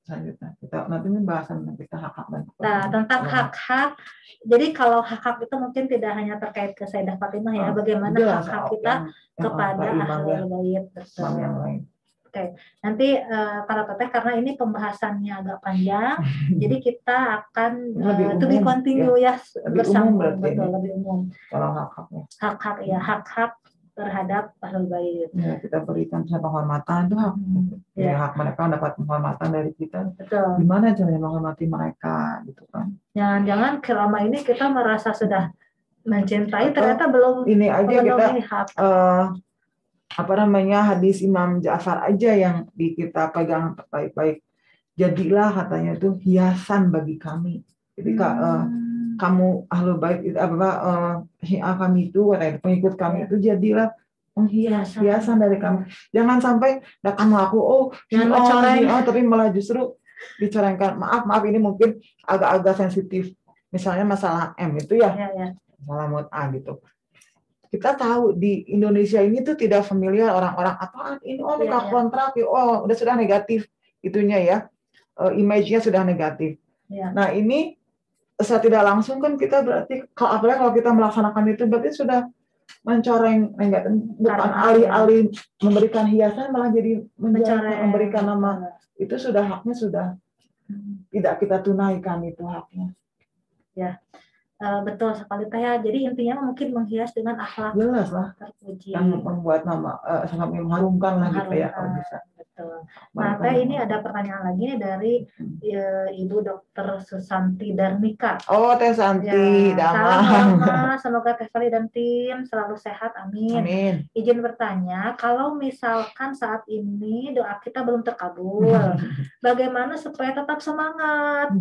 S2: Selanjutnya kita nanti bahasan kita hak-hak dan
S3: tentang hak-hak. Jadi kalau hak-hak itu mungkin tidak hanya terkait ke Sayyidah Fatimah ya, bagaimana hak-hak kita kepada Ahlul Bait
S2: yang lain.
S3: Oke, nanti para teteh karena ini pembahasannya agak panjang, jadi kita akan to be continue bersama lebih umum.
S2: Kalau hak-haknya.
S3: Hak-hak terhadap Ahlul Bait.
S2: Ya, kita berikan penghormatan itu hak. Hak mereka mendapat penghormatan dari kita.
S3: Betul.
S2: Gimana caranya menghormati mereka gitu kan?
S3: Jangan selama ini kita merasa sudah mencintai ternyata belum.
S2: Ini aja kita hadis Imam Ja'far aja yang kita pegang baik-baik. Jadilah katanya itu hiasan bagi kami. Jadi kamu Ahlul Bait itu kami itu pengikut kami itu jadilah hiasan dari kami. Jangan sampai datang aku tapi malah justru dicorengkan. Maaf ini mungkin agak-agak sensitif. Misalnya masalah M itu masalah mut'ah gitu. kita tahu di Indonesia ini tuh tidak familiar orang-orang apaan ini, oh nikah kontrak, oh udah sudah negatif itunya ya, image-nya sudah negatif. Nah ini secara tidak langsung kan kita berarti apalagi kalau kita melaksanakan itu berarti sudah mencoreng negatif, bukan alih-alih memberikan hiasan malah jadi memberikan nama, itu sudah haknya sudah tidak kita tunaikan itu haknya.
S3: Ya. Betul sekali Teh ya. Jadi intinya mungkin menghias dengan akhlak
S2: jelas lah
S3: terpuji
S2: yang membuat nama sangat mengharumkan lah gitu ya kalau bisa.
S3: Betul. Nah Teh ini ada pertanyaan lagi nih dari Ibu Dr. Susanti Darmika.
S2: Oh Teh Santi,
S3: ya, salam Mama, semoga Teh Feli dan tim selalu sehat, amin.
S2: Amin.
S3: Izin bertanya, kalau misalkan saat ini doa kita belum terkabul, bagaimana supaya tetap semangat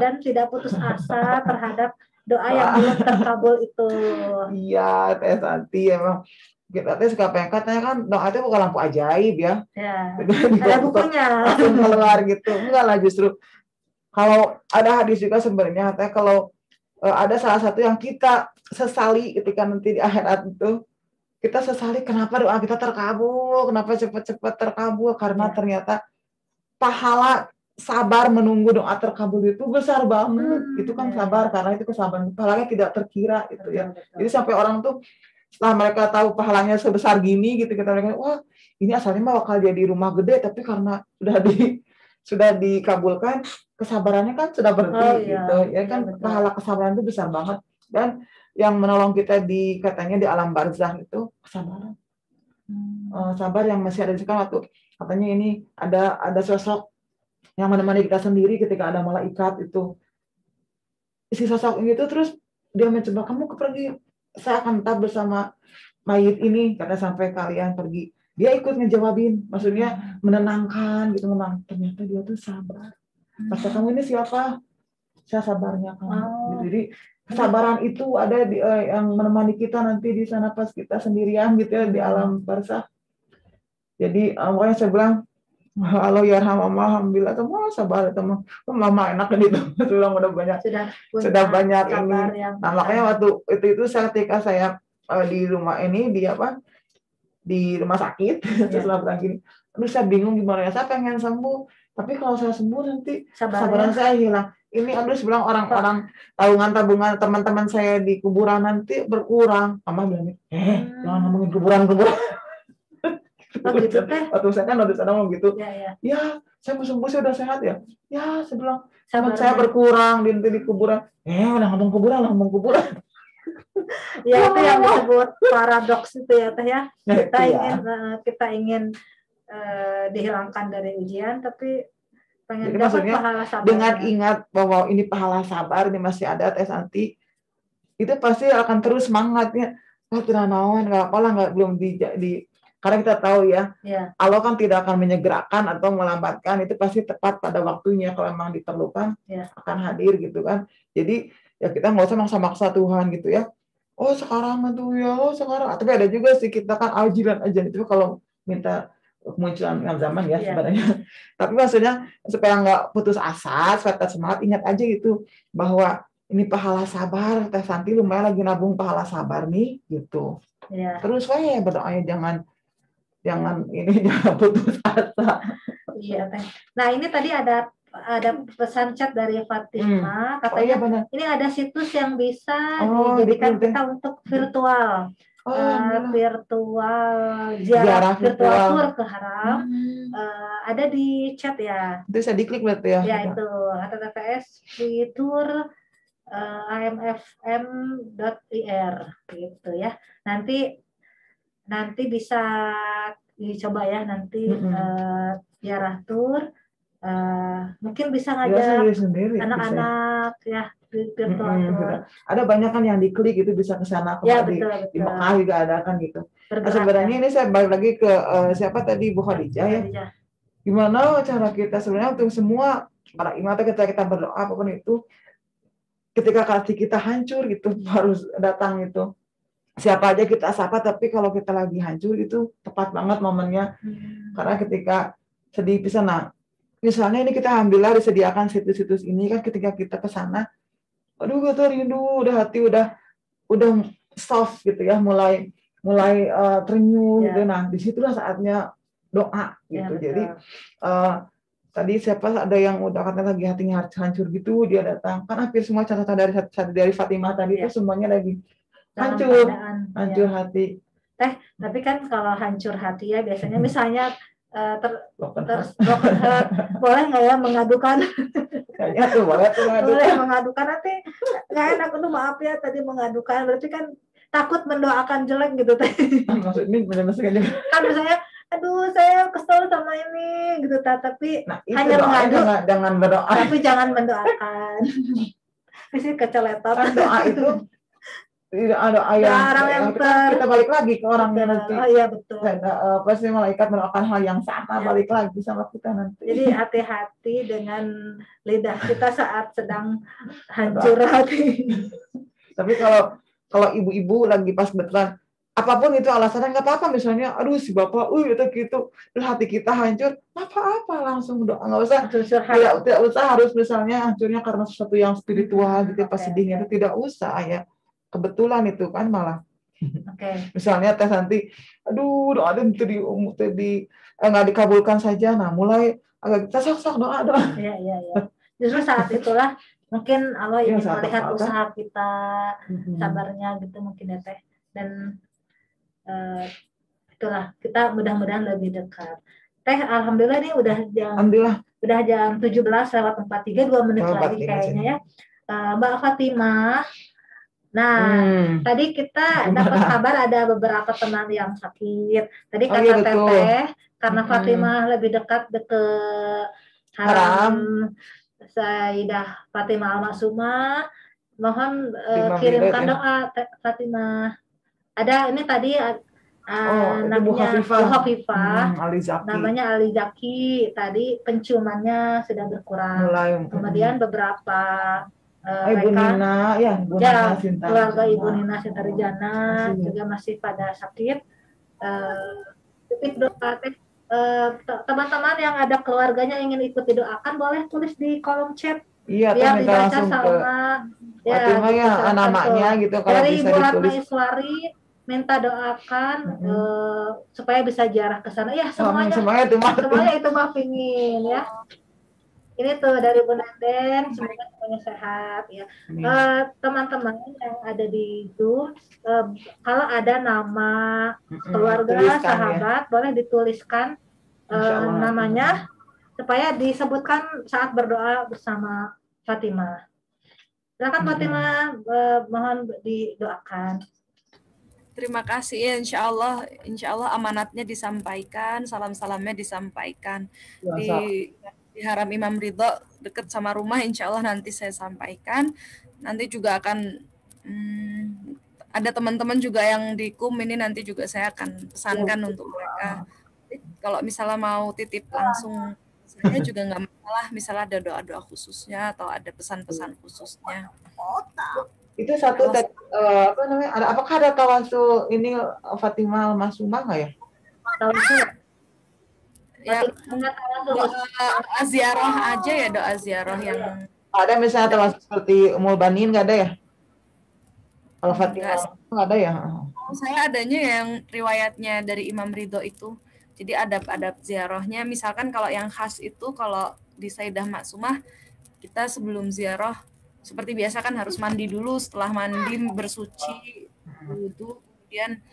S3: dan tidak putus asa terhadap doa yang belum terkabul itu?
S2: Iya, Teh Santi emang kita teh suka pengen katanya kan doa itu bukan lampu ajaib ya.
S3: Ada bukunya.
S2: Langsung keluar gitu. Enggak lah, justru kalau ada hadis juga sebenarnya Teh, kalau ada salah satu yang kita sesali ketika nanti di akhirat itu, kita sesali kenapa doa kita terkabul, kenapa cepat-cepat terkabul, karena ternyata pahala sabar menunggu doa terkabul itu besar banget. Itu kan sabar karena itu kesabaran, pahalanya tidak terkira itu ya. Jadi sampai orang tuh setelah mereka tahu pahalanya sebesar gini gitu, kita bilang wah ini asalnya mah bakal jadi rumah gede, tapi karena sudah dikabulkan, kesabarannya kan sudah berhenti gitu ya kan. Pahala kesabaran itu besar banget, dan yang menolong kita katanya di alam barzakh itu kesabaran. Sabar yang masih ada sekarang. Waktu katanya ini ada sosok yang menemani kita sendiri ketika ada malaikat itu, si sosok itu terus dia mencoba, kamu pergi, saya akan tetap bersama mayit ini karena sampai kalian pergi. Dia ikut ngejawabin, maksudnya menenangkan gitu, ternyata dia tuh sabar. Kata kamu ini siapa? Saya sabarnya kamu. Gitu. Jadi kesabaran itu ada yang menemani kita nanti di sana pas kita sendirian gitu ya di alam barzakh. Jadi makanya saya bilang, halo ya Mama, alhamdulillah semua sabar teman. Mama enak gitu. Sudah banyak sudah banyak ini. Nah, makanya waktu itu ketika saya di rumah ini di rumah sakit terus bilang gini, aduh saya bingung gimana ya, saya pengen sembuh, tapi kalau saya sembuh nanti kesabaran saya hilang. Ini aduh bilang orang-orang tabungan teman-teman saya di kuburan nanti berkurang. Mama bilang, jangan ngomongin kuburan.
S3: Oh gitu Teh.
S2: Waktu saya kan udah sana ngomong gitu. Ya, saya mau sembuh, saya udah sehat ya. Ya, saya bilang teman saya berkurang di kuburan. Udah ngomong kuburan.
S3: Ya itu yang disebut paradoks itu ya Teh ya. Kita ingin dihilangkan dari ujian, tapi pengen dapat pahala sabar.
S2: Dengan ingat bahwa ini pahala sabar, ini masih ada Teh Santi, itu pasti akan terus semangatnya. Tidak naon, nggak apalah, nggak belum di karena kita tahu ya, Allah kan tidak akan menyegerakan atau melambatkan, itu pasti tepat pada waktunya, kalau memang diperlukan akan hadir gitu kan. Jadi ya kita nggak usah maksa-maksa Tuhan gitu ya. Oh sekarang tuh ya, sekarang. Tapi ada juga sih kita kan ajiran aja itu kalau minta kemunculan zaman ya sebenarnya. Tapi maksudnya supaya nggak putus asa, supaya tetap semangat, ingat aja gitu bahwa ini pahala sabar. Teh Santi lumayan lagi nabung pahala sabar nih gitu. Terus berdoanya jangan putus asa.
S3: Iya Teh. Nah ini tadi ada pesan chat dari Fatima, katanya ini ada situs yang bisa dijadikan kita untuk virtual. Ziarah virtual tour ke Haram. Ada di chat ya.
S2: Itu bisa diklik berarti ya.
S3: Ya itu https tour amfm.ir gitu ya. Nanti bisa dicoba ya nanti ziarah tour, mungkin bisa ngajak anak-anak ya virtual tour.
S2: Ada banyak kan yang diklik itu bisa ke sana, betul. Di Mekah juga ada kan gitu. Nah, sebenarnya ini saya balik lagi ke siapa tadi, Bu Khadijah ya. Gimana cara kita sebenarnya untuk semua para imam ketika kita berdoa apapun itu, ketika hati kita hancur gitu harus datang itu. Siapa aja kita sapa, tapi kalau kita lagi hancur itu tepat banget momennya. Karena ketika sedih bisa, nah misalnya ini kita alhamdulillah disediakan situs-situs ini kan, ketika kita ke sana, aduh kita rindu, hati udah soft gitu ya, mulai terenyuh gitu. Nah, disitulah saatnya doa gitu. Jadi tadi siapa ada yang udah katanya lagi hatinya hancur gitu, dia datang. Kan hampir semua catatan dari Fatimah tadi itu semuanya lagi hancur hati.
S3: Tapi kan kalau hancur hati ya biasanya misalnya broken heart, boleh nggak ya mengadukan?
S2: Kayaknya tuh boleh
S3: mengadukan nanti nggak enak, tuh maaf ya tadi mengadukan, berarti kan takut mendoakan jelek gitu tadi.
S2: Maksudnya benar-benar
S3: kan misalnya, aduh saya kesel sama ini gitu, tapi hanya mengadu,
S2: jangan berdoa,
S3: tapi jangan mendoakan. Mesti keceletot.
S2: Kan doa itu tidak ada ayat kita balik lagi ke orangnya nanti.
S3: Oh iya betul.
S2: Pasti malaikat melakukan hal yang sama balik lagi sama kita nanti.
S3: Jadi hati-hati dengan lidah kita saat sedang hancur hati.
S2: Tapi kalau ibu-ibu lagi pas betulan, apapun itu alasannya nggak apa-apa, misalnya aduh si bapak itu gitu, terus hati kita hancur, apa-apa langsung doa, nggak usah tidak usah harus misalnya hancurnya karena sesuatu yang spiritual gitu pas sedihnya itu tidak usah ya. Kebetulan itu kan malah misalnya teh nanti aduh doa tadi nggak dikabulkan saja, nah mulai agak kita sok doa
S3: iya justru saat itulah mungkin Allah ingin melihat usaha kita, sabarnya gitu mungkin ya teh, dan itulah kita mudah-mudahan lebih dekat. Teh alhamdulillah ini udah jam 17:43, 2 menit lagi kayaknya ya. Mbak Fatimah. Nah, tadi kita dapat kabar ada beberapa teman yang sakit. Tadi kata Teteh, karena Fatimah lebih dekat ke haram Sayyidah Fatimah Al-Maksumah, mohon kirimkan doa Fatimah. Ada ini tadi namanya Bu Hafifah, namanya Ali Zaki. Tadi penciumannya sudah berkurang. Kemudian beberapa
S2: Ibu Nina,
S3: keluarga Ibu Nina Sintarijana juga masih pada sakit. Titip doa teman-teman yang ada keluarganya ingin ikut didoakan boleh tulis di kolom chat.
S2: Iya,
S3: biar dibaca sama
S2: namanya gitu. Kalau
S3: dari
S2: bisa
S3: Ibu Ratna
S2: ditulis.
S3: Iswari minta doakan supaya bisa ziarah ke sana. Ya
S2: semuanya
S3: itu mah pingin ya. Ini tuh dari Bu Nanden, semoga semuanya sehat ya. Teman-teman yang ada di Zoom, kalau ada nama keluarga, sahabat, boleh dituliskan namanya supaya disebutkan saat berdoa bersama Fatimah. Silakan Fatimah, mohon didoakan.
S4: Terima kasih ya, insya Allah amanatnya disampaikan, salam-salamnya disampaikan di Haram Imam Ridho dekat sama rumah, insya Allah nanti saya sampaikan. Nanti juga akan ada teman-teman juga yang di KUM ini, nanti juga saya akan pesankan untuk mereka. Kalau misalnya mau titip langsung saya juga nggak masalah, misalnya ada doa-doa khususnya atau ada pesan-pesan khususnya.
S2: Itu satu apakah ada tawasul ini Fatimah Al-Maksumah nggak ya?
S3: Tawasul.
S4: Ya, doa ziarah aja ya, doa ziarah yang
S2: ada misalnya tawasul seperti Ummul Banin nggak ada ya? Kalau Fatimah nggak ada ya?
S4: Saya adanya yang riwayatnya dari Imam Ridho itu. Jadi adab-adab ziarahnya, misalkan kalau yang khas itu kalau di Sayyidah Maksumah kita sebelum ziarah seperti biasa kan harus mandi dulu, setelah mandi bersuci, wudu, kemudian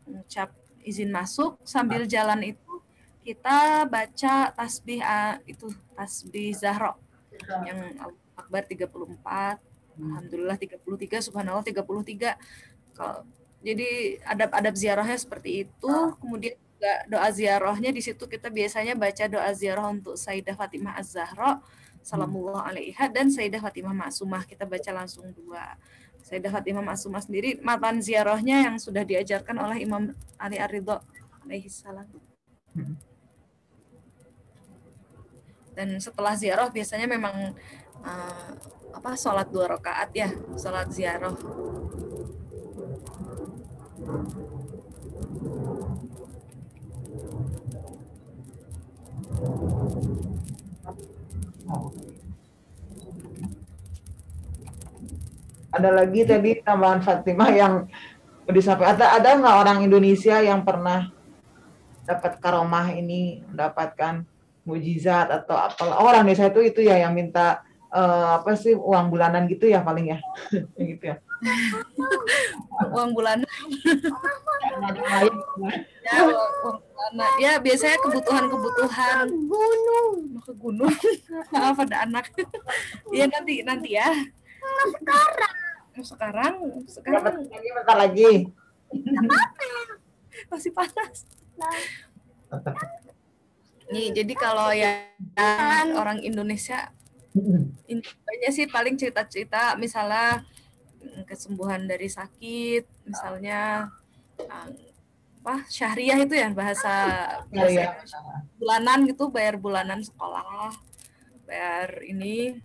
S4: ucap izin masuk, sambil jalan itu kita baca tasbih tasbih Zahra yang Akbar 34, Alhamdulillah 33, Subhanallah 33. Jadi adab-adab ziarahnya seperti itu. Kemudian juga doa ziarahnya di situ kita biasanya baca doa ziarah untuk Sayyidah Fatimah Az-Zahra salamullah alaiha dan Sayyidah Fatimah Maksumah, kita baca langsung dua. Sayyidah Fatimah Maksumah sendiri matan ziarahnya yang sudah diajarkan oleh Imam Ali Ar-Ridho alaihi salam. Dan setelah ziarah biasanya memang sholat 2 rakaat ya, sholat ziarah.
S2: Ada lagi tadi tambahan Fatimah yang disampaikan. Ada nggak orang Indonesia yang pernah dapat karomah ini, mendapatkan mujizat atau apalah? Orang Indonesia itu ya yang minta apa sih, uang bulanan gitu ya paling ya. Gitu ya.
S4: Uang bulanan. Ya, uang bulanan. Ya, biasanya kebutuhan ke gunung. Maaf ada anak. Ya nanti ya. Sekarang
S2: Bentar lagi.
S4: masih panas. Nih, jadi kalau yang orang Indonesia intinya sih paling cerita-cerita misalnya kesembuhan dari sakit, misalnya syahriah itu ya bahasa bulanan gitu, bayar bulanan sekolah, bayar ini.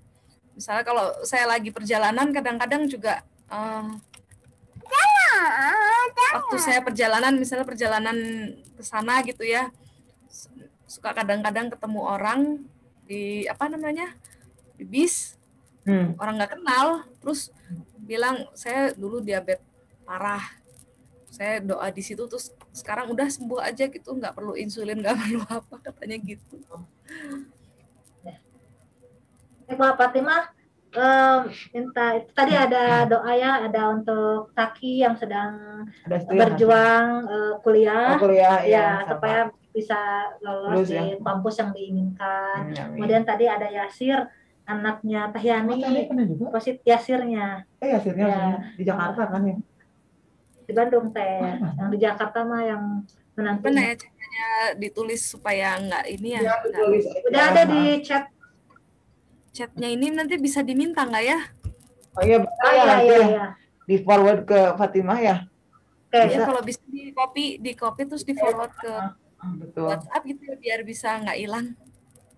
S4: Misalnya kalau saya lagi perjalanan kadang-kadang juga waktu saya misalnya perjalanan ke sana gitu ya, suka kadang-kadang ketemu orang di di bis, orang nggak kenal, terus bilang saya dulu diabetes parah, saya doa di situ terus sekarang udah sembuh aja gitu, nggak perlu insulin, nggak perlu apa, katanya gitu.
S3: Mbak Fatimah, minta tadi ada doa ya, ada untuk Taki yang sedang berjuang kuliah, ya supaya bisa lolos di kampus yang diinginkan. Kemudian tadi ada Yasir, anaknya Teh Yani, positif Yasirnya.
S2: Yasirnya ya. Di Jakarta kan ya?
S3: Di Bandung Teh, yang di Jakarta mah yang menantu.
S4: Benar ya, caranya ditulis supaya nggak ini ya.
S3: Udah ada di chat.
S4: Chatnya ini nanti bisa diminta nggak ya?
S2: Oh iya, ya. Di forward ke Fatimah ya?
S4: Ya, kalau bisa di copy terus di forward ke WhatsApp gitu ya, biar bisa nggak hilang.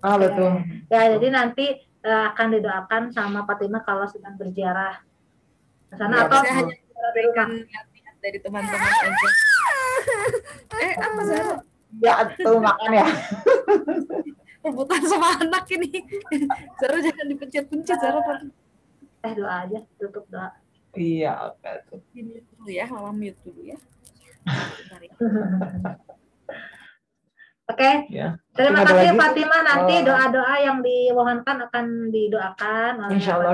S2: Betul.
S3: Ya, jadi nanti akan didoakan sama Fatimah kalau sedang berziarah ke sana, atau
S4: saya hanya memberikan lihat dari teman-teman aja. Apa Zara?
S2: Ya, tuh makan ya.
S4: Rebutan sama anak ini. Zara jangan dipencet-pencet, Zara.
S3: Doa aja, tutup doa.
S2: Iya, oke tuh.
S4: Ini dulu ya, mama mute dulu ya.
S3: Oke. Ya. Terima kasih Fatimah, nanti doa-doa yang dimohonkan akan didoakan oleh
S2: Insyaallah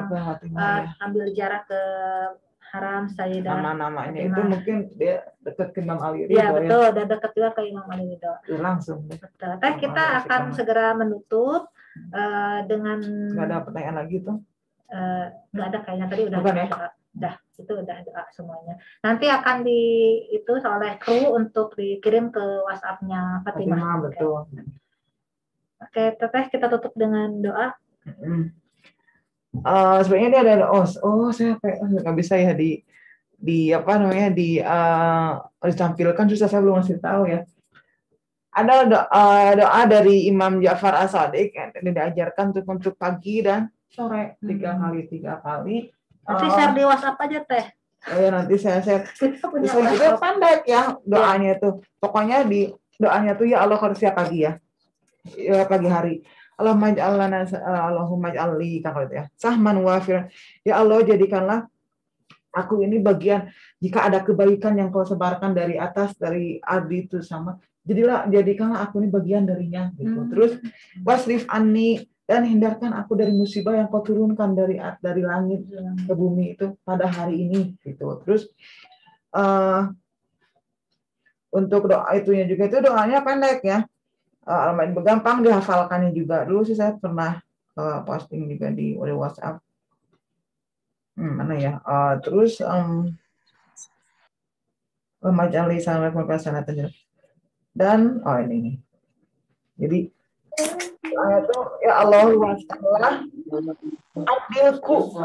S3: Fatimah, yang ambil jarak ke Haram Sayyidah.
S2: Nama-namanya itu mungkin dia dekat ke Imam Ali Ridho.
S3: Iya betul, udah dekat juga ke Imam Ali Ridho.
S2: Langsung.
S3: Betul. Kita akan segera menutup dengan.
S2: Nggak ada pertanyaan lagi tuh?
S3: Nggak ada kayaknya, tadi udah.
S2: Bukan ya?
S3: Itu udah doa semuanya. Nanti akan itu oleh kru untuk dikirim ke WhatsApp-nya Fatimah.
S2: Betul.
S3: Oke, Teteh, kita tutup dengan doa.
S2: Sebenarnya dia ada saya nggak bisa ya ditampilkan, susah, saya belum ngasih tahu ya. Ada doa dari Imam Ja'far As-Shadiq yang diajarkan untuk pagi dan sore 3 kali.
S3: Nanti share di WhatsApp aja Teh.
S2: Nanti saya share. Itu pendek ya doanya itu. Pokoknya di doanya tuh, ya Allah, kalau siap pagi ya pagi hari. Allahumma ij'alli kalau itu ya. Sahman wafir. Ya Allah, jadikanlah aku ini bagian, jika ada kebaikan yang kau sebarkan dari atas, dari ardi itu sama, jadikanlah aku ini bagian darinya gitu. Terus wasrif anni, dan hindarkan aku dari musibah yang kau turunkan dari langit ke bumi itu pada hari ini gitu. Terus untuk doa itunya juga, itu doanya pendek ya. Gampang dihafalkannya juga. Dulu sih saya pernah posting juga di WhatsApp. Mana ya? Terus majali sama perkasanatan dan ini. Jadi itu ya Allah wasallam adilku.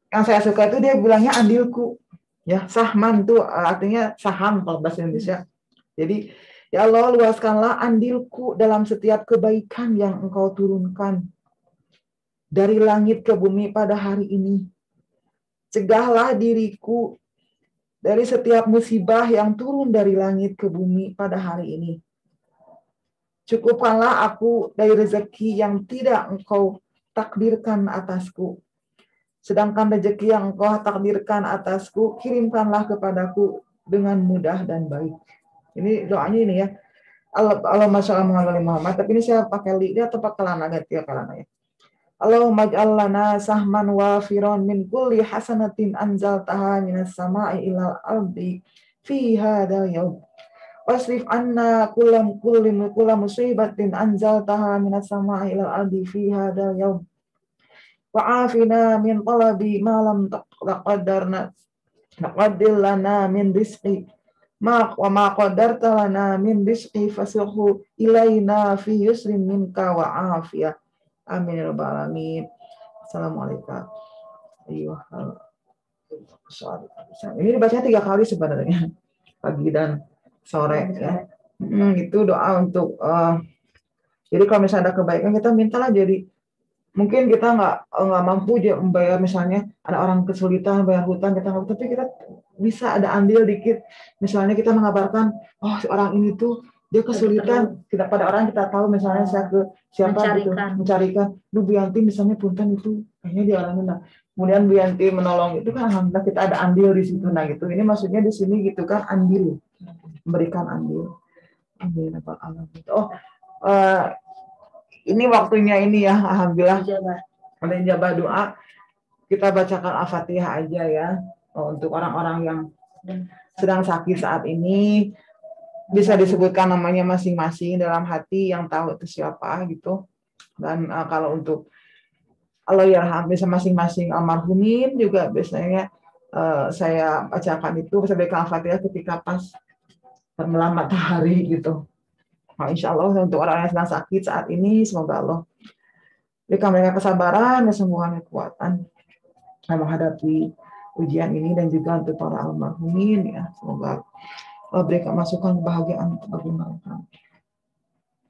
S2: Yang saya suka itu dia bilangnya adilku. Ya, sahman tuh artinya saham kalau bahasa Indonesia. Jadi ya Allah, luaskanlah andilku dalam setiap kebaikan yang Engkau turunkan dari langit ke bumi pada hari ini. Cegahlah diriku dari setiap musibah yang turun dari langit ke bumi pada hari ini. Cukupkanlah aku dari rezeki yang tidak Engkau takdirkan atasku. Sedangkan rezeki yang Engkau takdirkan atasku, kirimkanlah kepadaku dengan mudah dan baik. Ini doanya ini ya. Allahumma shalli ala Muhammad. Tapi ini saya pakai li atau pakai lana ganti ya kalana ya. Allahumma ij'al lana sahman wafiran min kulli hasanatin anzaltaha minas sama'i ilal ardi fi hadzal yaum. Wasrif anna kulla musibatin anzaltaha minas sama'i ilal ardi fi hadzal yaum. Wa'afina min talabi ma lam taqaddir lana min rizqi wa ma qadarta lana min rizqi fasuhu ilaina fi yusrin minka wa afiyah. Amin ya rabbal alamin. Assalamualaikum. Ini dibacanya 3 kali sebenarnya, pagi dan sore ya. Itu doa untuk jadi kalau misalnya ada kebaikan kita mintalah. Jadi mungkin kita nggak mampu membayar, misalnya ada orang kesulitan bayar hutang kita nggak, tapi kita bisa ada andil dikit. Misalnya kita mengabarkan, oh orang ini tuh dia kesulitan, kita pada orang kita tahu, misalnya saya ke siapa mencarikan, Bu Yanti misalnya punten itu kayaknya dia orangnya. Kemudian Bu Yanti menolong, itu kan alhamdulillah kita ada andil di situ. Nah gitu, ini maksudnya di sini gitu kan, andil, memberikan andil. Amin. Oh, ini waktunya ini ya, alhamdulillah ada ijabah doa. Kita bacakan Al-Fatihah aja ya, untuk orang-orang yang sedang sakit saat ini. Bisa disebutkan namanya masing-masing dalam hati, yang tahu itu siapa gitu. Dan kalau untuk Allah yarham, bisa masing-masing almarhumin juga biasanya saya bacakan itu, saya bacakan Al-Fatihah ketika pas tenggelam matahari gitu. Nah, insya Allah untuk orang yang sedang sakit saat ini, semoga Allah berikan mereka kesabaran dan sembuhan kekuatan menghadapi ujian ini, dan juga untuk para almarhumin ya, semoga Allah berikan masukan kebahagiaan bagi mereka.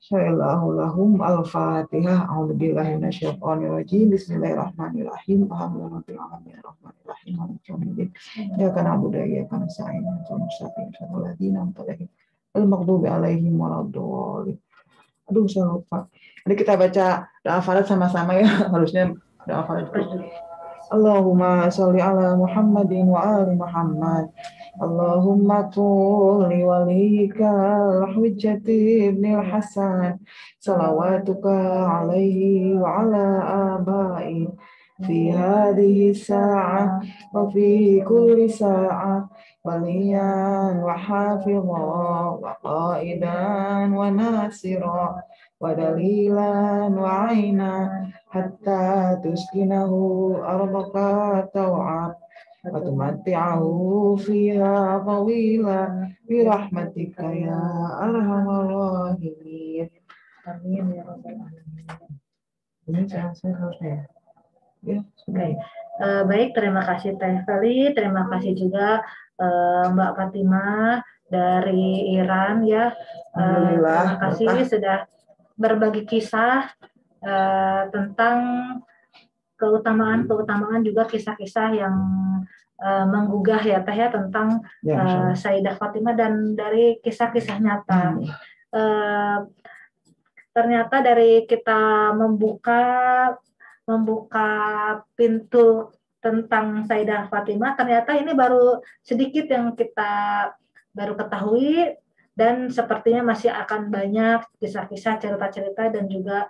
S2: Syailahu lahum al-Fatihah. A'udzubillahi minasyaitonirrajim. Bismillahirrahmanirrahim. Alhamdulillahirabbil alamin arrahmanirrahim maliki yaumiddin. Iyyaka na'budu wa iyyaka nasta'in. Ihdinas siratal ladzina an'amta 'alaihim al-maghdubi 'alaihim waladdallin. Aduh, saya lupa. Jadi kita baca doa Al-Fatihah sama-sama ya. Harusnya doa Al-Fatihah. Allahumma sholli ala Muhammadin wa ali Muhammad. Allahumma tulli waliyikal hujjati ibnil Hasan. Salawatuka alaihi wa ala abai. Fi hadhihi sa'ah wa fi kulli sa'ah. Waliyan wa hafidha wa qaidan wa nasira wa dalilan wa aina hatta tuskinahu ardaka taw'ab wa tumatti'ahu fiha tawila birahmatika ya arhamar rahimin. Amin ya rabbal alamin. Ini saya harusnya ya.
S3: Oke. Baik, terima kasih Teh Feli, terima kasih juga Mbak Fatimah dari Iran ya. Terima kasih sudah berbagi kisah tentang keutamaan juga kisah-kisah yang menggugah ya Teh ya, tentang Sayyidah Fatimah, dan dari kisah-kisah nyata. Ternyata dari kita membuka pintu tentang Sayyidah Fatimah, ternyata ini baru sedikit yang kita baru ketahui, dan sepertinya masih akan banyak kisah-kisah, cerita-cerita, dan juga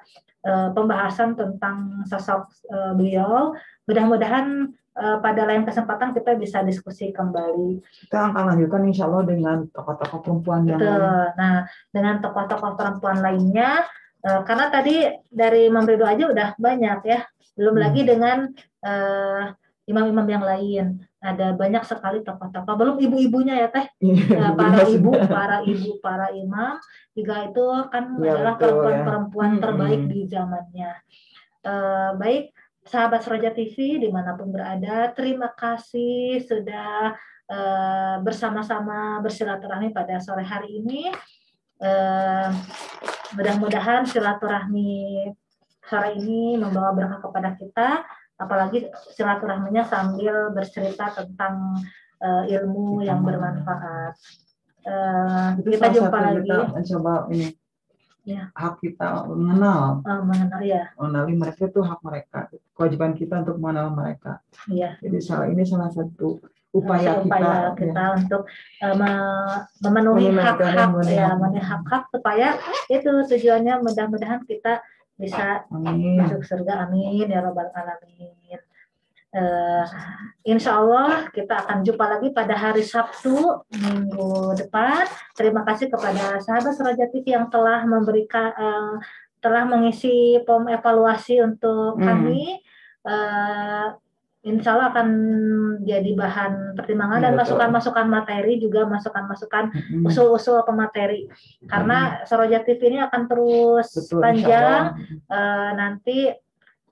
S3: pembahasan tentang sosok beliau. Mudah-mudahan pada lain kesempatan kita bisa diskusi kembali.
S2: Kita akan lanjutkan insya Allah dengan tokoh-tokoh perempuan yang lain.
S3: Nah, dengan tokoh-tokoh perempuan lainnya, karena tadi dari Imam Ridho aja udah banyak ya, belum lagi dengan imam-imam yang lain. Ada banyak sekali tokoh-tokoh, belum ibu-ibunya ya Teh, para imam juga itu kan adalah perempuan-perempuan terbaik di zamannya. Baik, sahabat Sroja TV dimanapun berada, terima kasih sudah bersama-sama bersilaturahmi pada sore hari ini. Mudah-mudahan silaturahmi sore ini membawa berkah kepada kita, apalagi silaturahminya sambil bercerita tentang ilmu yang bermanfaat. Kita jumpa lagi.
S2: Kita coba ini hak kita mengenal,
S3: ya.
S2: mengenali mereka itu hak mereka, kewajiban kita untuk mengenal mereka.
S3: Ya.
S2: Jadi ini salah satu upaya kita
S3: untuk memenuhi hak-hak supaya itu tujuannya mudah-mudahan kita bisa masuk surga. Amin ya rabbal alamin. Insya Allah kita akan jumpa lagi pada hari Sabtu minggu depan. Terima kasih kepada sahabat Suraja TV yang telah memberikan telah mengisi form evaluasi untuk kami. Insya Allah akan jadi bahan pertimbangan dan masukan-masukan materi, juga masukan-masukan usul-usul pemateri. Karena Suraja TV ini akan terus panjang, nanti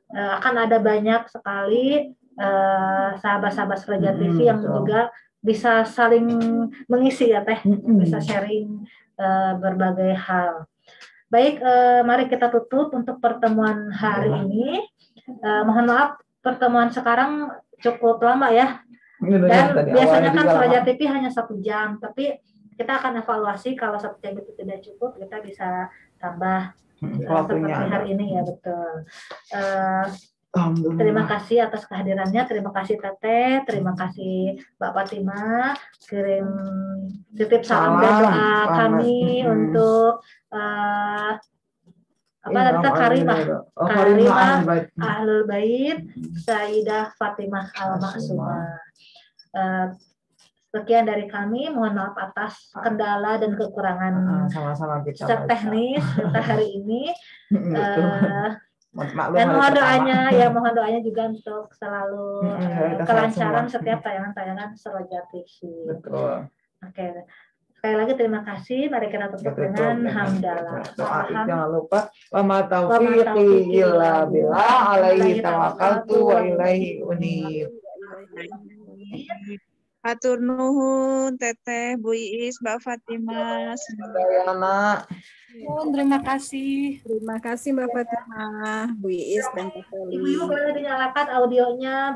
S3: akan ada banyak sekali sahabat-sahabat Suraja TV yang juga bisa saling mengisi ya Teh, bisa sharing berbagai hal. Baik, mari kita tutup untuk pertemuan hari ini. Mohon maaf, pertemuan sekarang cukup lama ya. Dan biasanya kan Suraja TV hanya 1 jam, tapi kita akan evaluasi kalau 1 jam itu tidak cukup, kita bisa tambah seperti hari ini ya, betul. Terima kasih atas kehadirannya, terima kasih Teteh, terima kasih Mbak Fatimah, kirim titip salam dan doa kami untuk Karimah Ahlul Bait Sayyidah Fatimah Al-Maksumah. Sekian dari kami, mohon maaf atas kendala dan kekurangan secara teknis kita hari ini. Dan mohon doanya juga untuk selalu kelancaran setiap tayangan-tayangan Suraja TV.
S2: Betul.
S3: Oke. Sekali lagi terima kasih. Mari kita tutup dengan hamdalah.
S2: Jangan lupa wa ma taufiqi illa billah, alaihi tawakkaltu wa ilaihi unib.
S5: Hatur nuhun Teteh, Bu Iis, Mbak Fatimah.
S4: Terima kasih.
S5: Terima kasih Mbak Fatimah, Bu Iis dan Teteh.
S3: Ibu boleh dinyalakan audionya.